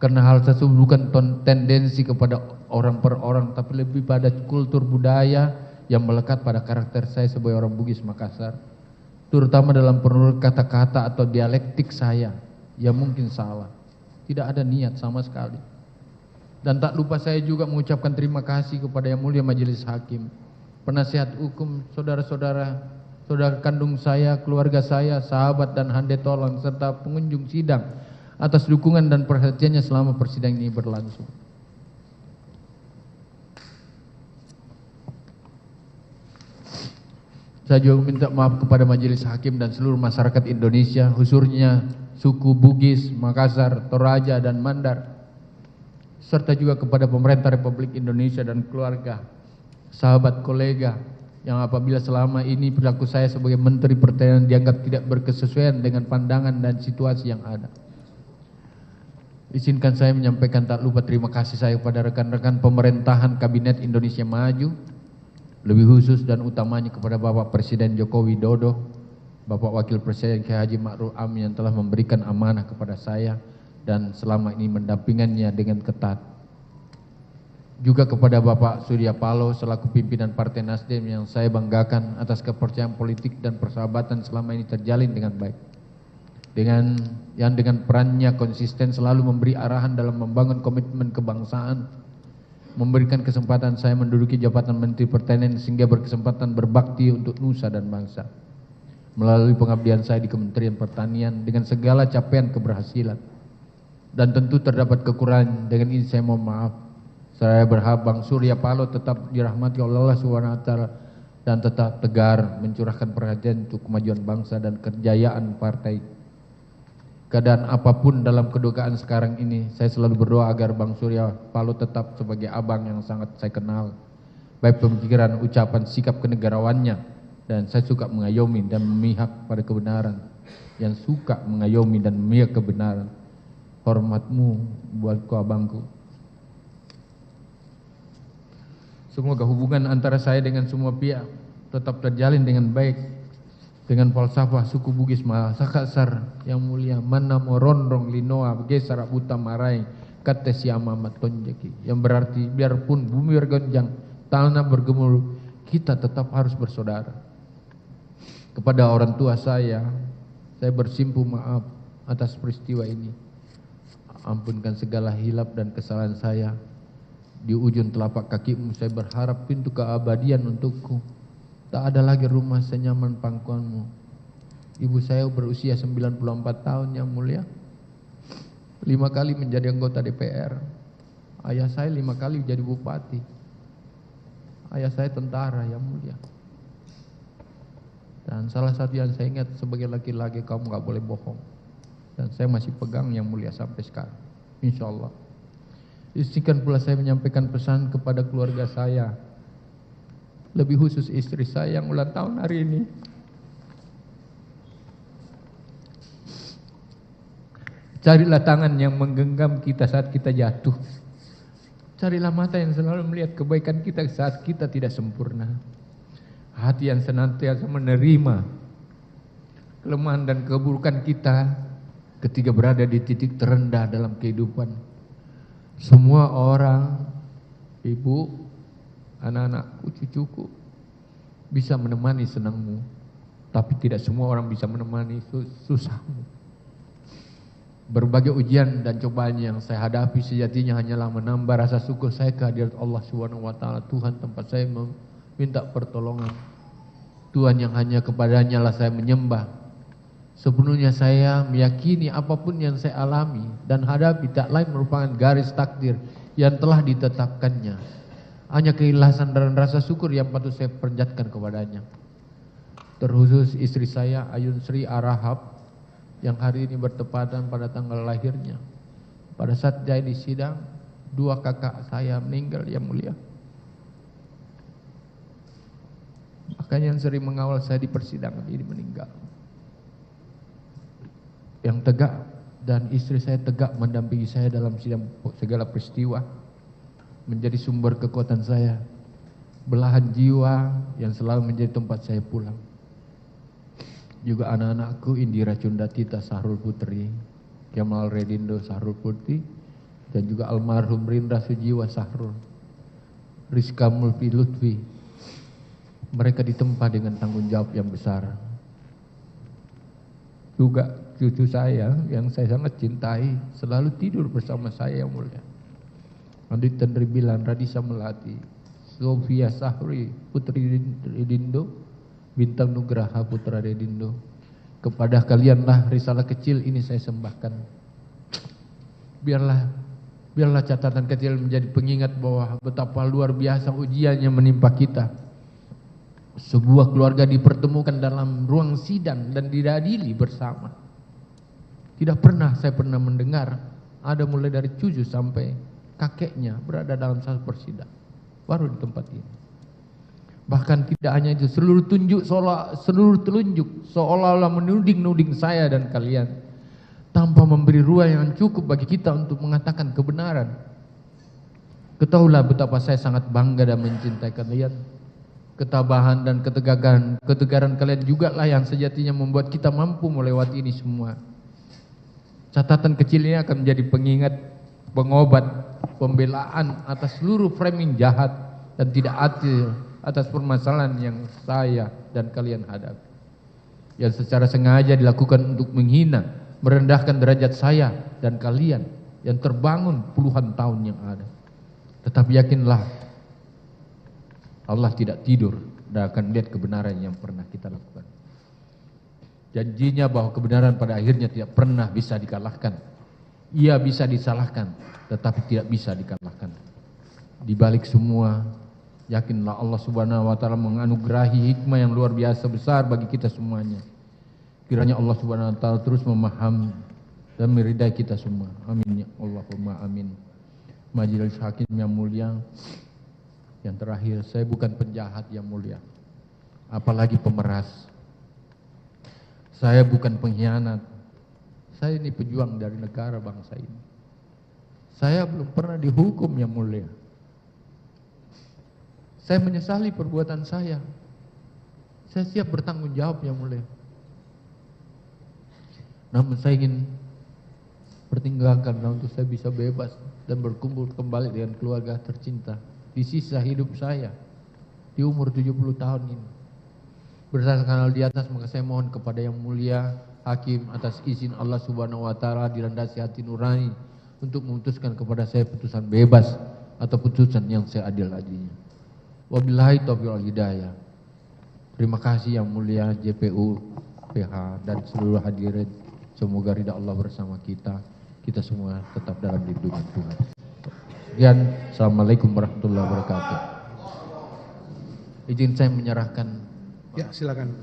Karena hal tersebut bukan tendensi kepada orang per orang, tapi lebih pada kultur budaya yang melekat pada karakter saya sebagai orang Bugis Makassar, terutama dalam penutur kata-kata atau dialektik saya yang mungkin salah. Tidak ada niat sama sekali. Dan tak lupa saya juga mengucapkan terima kasih kepada Yang Mulia Majelis Hakim, penasihat hukum, saudara-saudara, saudara kandung saya, keluarga saya, sahabat dan hande tolong, serta pengunjung sidang atas dukungan dan perhatiannya selama persidangan ini berlangsung. Saya juga minta maaf kepada Majelis Hakim dan seluruh masyarakat Indonesia, khususnya suku Bugis, Makassar, Toraja, dan Mandar, serta juga kepada pemerintah Republik Indonesia dan keluarga, sahabat, kolega, yang apabila selama ini perilaku saya sebagai Menteri Pertanian dianggap tidak berkesesuaian dengan pandangan dan situasi yang ada. Izinkan saya menyampaikan tak lupa terima kasih saya kepada rekan-rekan pemerintahan Kabinet Indonesia Maju, lebih khusus dan utamanya kepada Bapak Presiden Joko Widodo, Bapak Wakil Presiden Kiai Haji Ma'ruf Amin yang telah memberikan amanah kepada saya dan selama ini mendampingannya dengan ketat. Juga kepada Bapak Surya Paloh selaku pimpinan Partai Nasdem yang saya banggakan atas kepercayaan politik dan persahabatan selama ini terjalin dengan baik. Dengan perannya konsisten selalu memberi arahan dalam membangun komitmen kebangsaan, memberikan kesempatan saya menduduki jabatan Menteri Pertanian sehingga berkesempatan berbakti untuk nusa dan bangsa. Melalui pengabdian saya di Kementerian Pertanian dengan segala capaian keberhasilan. Dan tentu terdapat kekurangan, dengan ini saya mohon maaf. Saya berharap Bang Surya Paloh tetap dirahmati oleh Allah SWT dan tetap tegar mencurahkan perhatian untuk kemajuan bangsa dan kejayaan partai. Keadaan apapun dalam kedukaan sekarang ini, saya selalu berdoa agar Bang Surya Paloh tetap sebagai abang yang sangat saya kenal. Baik pemikiran, ucapan, sikap kenegarawannya, dan saya suka mengayomi dan memihak pada kebenaran. Yang suka mengayomi dan memihak kebenaran. Hormatmu buatku abangku. Semoga hubungan antara saya dengan semua pihak, tetap terjalin dengan baik dengan falsafah suku Bugis Makassar yang mulia, mana morondong linoa gesar buta marai kata siama matonjeki, yang berarti biarpun bumi bergonjang, tanah bergemuruh, kita tetap harus bersaudara. Kepada orang tua saya bersimpuh maaf atas peristiwa ini. Ampunkan segala hilap dan kesalahan saya. Di ujung telapak kakimu saya berharap pintu keabadian untukku. Tak ada lagi rumah senyaman pangkuanmu. Ibu saya berusia 94 tahun yang mulia. 5 kali menjadi anggota DPR. Ayah saya 5 kali jadi bupati. Ayah saya tentara yang mulia. Dan salah satu yang saya ingat sebagai laki-laki, kamu gak boleh bohong. Dan saya masih pegang yang mulia sampai sekarang. Insya Allah. Izinkan pula saya menyampaikan pesan kepada keluarga saya. Lebih khusus istri saya yang ulang tahun hari ini. Carilah tangan yang menggenggam kita saat kita jatuh. Carilah mata yang selalu melihat kebaikan kita saat kita tidak sempurna. Hati yang senantiasa menerima kelemahan dan keburukan kita ketika berada di titik terendah dalam kehidupan. Semua orang, ibu, anak-anakku, cucuku bisa menemani senangmu, tapi tidak semua orang bisa menemani susahmu. Berbagai ujian dan cobaan yang saya hadapi sejatinya hanyalah menambah rasa syukur saya kehadirat Allah Subhanahu wa taala, Tuhan tempat saya meminta pertolongan. Tuhan yang hanya kepadanya lah saya menyembah. Sepenuhnya saya meyakini apapun yang saya alami dan hadapi tak lain merupakan garis takdir yang telah ditetapkannya. Hanya keikhlasan dan rasa syukur yang patut saya perlihatkan kepadanya. Terkhusus istri saya Ayun Sri Arahab yang hari ini bertepatan pada tanggal lahirnya. Pada saat saya di sidang, 2 kakak saya meninggal yang mulia. Makanya yang sering mengawal saya di persidangan ini meninggal. Yang tegak dan istri saya tegak mendampingi saya dalam sidang segala peristiwa. Menjadi sumber kekuatan saya. Belahan jiwa yang selalu menjadi tempat saya pulang. Juga anak-anakku Indira Cundatita Sahrul Putri, Kemal Redindo Sahrul Putri, dan juga almarhum Rindra Sujiwa Sahrul, Rizka Mulfi Lutfi. Mereka ditempa dengan tanggung jawab yang besar. Juga cucu saya yang saya sangat cintai selalu tidur bersama saya yang mulia. Andit Tendri Bilan, Radisa Melati, Sofia Sahri, Putri Redindo, Bintang Nugraha Putra Redindo. Kepada kalianlah risalah kecil ini saya sembahkan. Biarlah catatan kecil menjadi pengingat bahwa betapa luar biasa ujian yang menimpa kita. Sebuah keluarga dipertemukan dalam ruang sidang dan diadili bersama. Tidak pernah saya mendengar ada mulai dari cucu sampai kakeknya berada dalam satu persidangan. Baru di tempat ini. Bahkan tidak hanya itu, seluruh telunjuk seolah-olah menuding-nuding saya dan kalian tanpa memberi ruang yang cukup bagi kita untuk mengatakan kebenaran. Ketahuilah betapa saya sangat bangga dan mencintai kalian. Ketabahan dan ketegaran kalian juga lah yang sejatinya membuat kita mampu melewati ini semua. Catatan kecil ini akan menjadi pengingat, pengobat, pembelaan atas seluruh framing jahat dan tidak adil atas permasalahan yang saya dan kalian hadapi. Yang secara sengaja dilakukan untuk menghina, merendahkan derajat saya dan kalian yang terbangun puluhan tahun yang ada. Tetapi yakinlah, Allah tidak tidur dan akan melihat kebenaran yang pernah kita lakukan. Janjinya bahwa kebenaran pada akhirnya tidak pernah bisa dikalahkan. Ia bisa disalahkan, tetapi tidak bisa dikalahkan. Di balik semua, yakinlah Allah Subhanahu wa taala menganugerahi hikmah yang luar biasa besar bagi kita semuanya. Kiranya Allah Subhanahu wa taala terus memahami dan meridai kita semua. Amin ya Allahumma amin. Majelis hakim yang mulia, yang terakhir, saya bukan penjahat yang mulia, apalagi pemeras. Saya bukan pengkhianat. Saya ini pejuang dari negara bangsa ini. Saya belum pernah dihukum yang mulia. Saya menyesali perbuatan saya. Saya siap bertanggung jawab Yang Mulia. Namun saya ingin pertinggalkan untuk saya bisa bebas dan berkumpul kembali dengan keluarga tercinta di sisa hidup saya di umur 70 tahun ini. Berdasarkan hal di atas, maka saya mohon kepada Yang Mulia Hakim atas izin Allah Subhanahu wa taala dilandasi hati nurani untuk memutuskan kepada saya putusan bebas atau putusan yang seadil-adilnya. Wabillahi taufiq wal hidayah. Terima kasih Yang Mulia JPU PH dan seluruh hadirin. Semoga ridha Allah bersama kita. Kita semua tetap dalam lindungan Tuhan. Sekian, Assalamualaikum warahmatullahi wabarakatuh. Izin saya menyerahkan. Ya, silakan.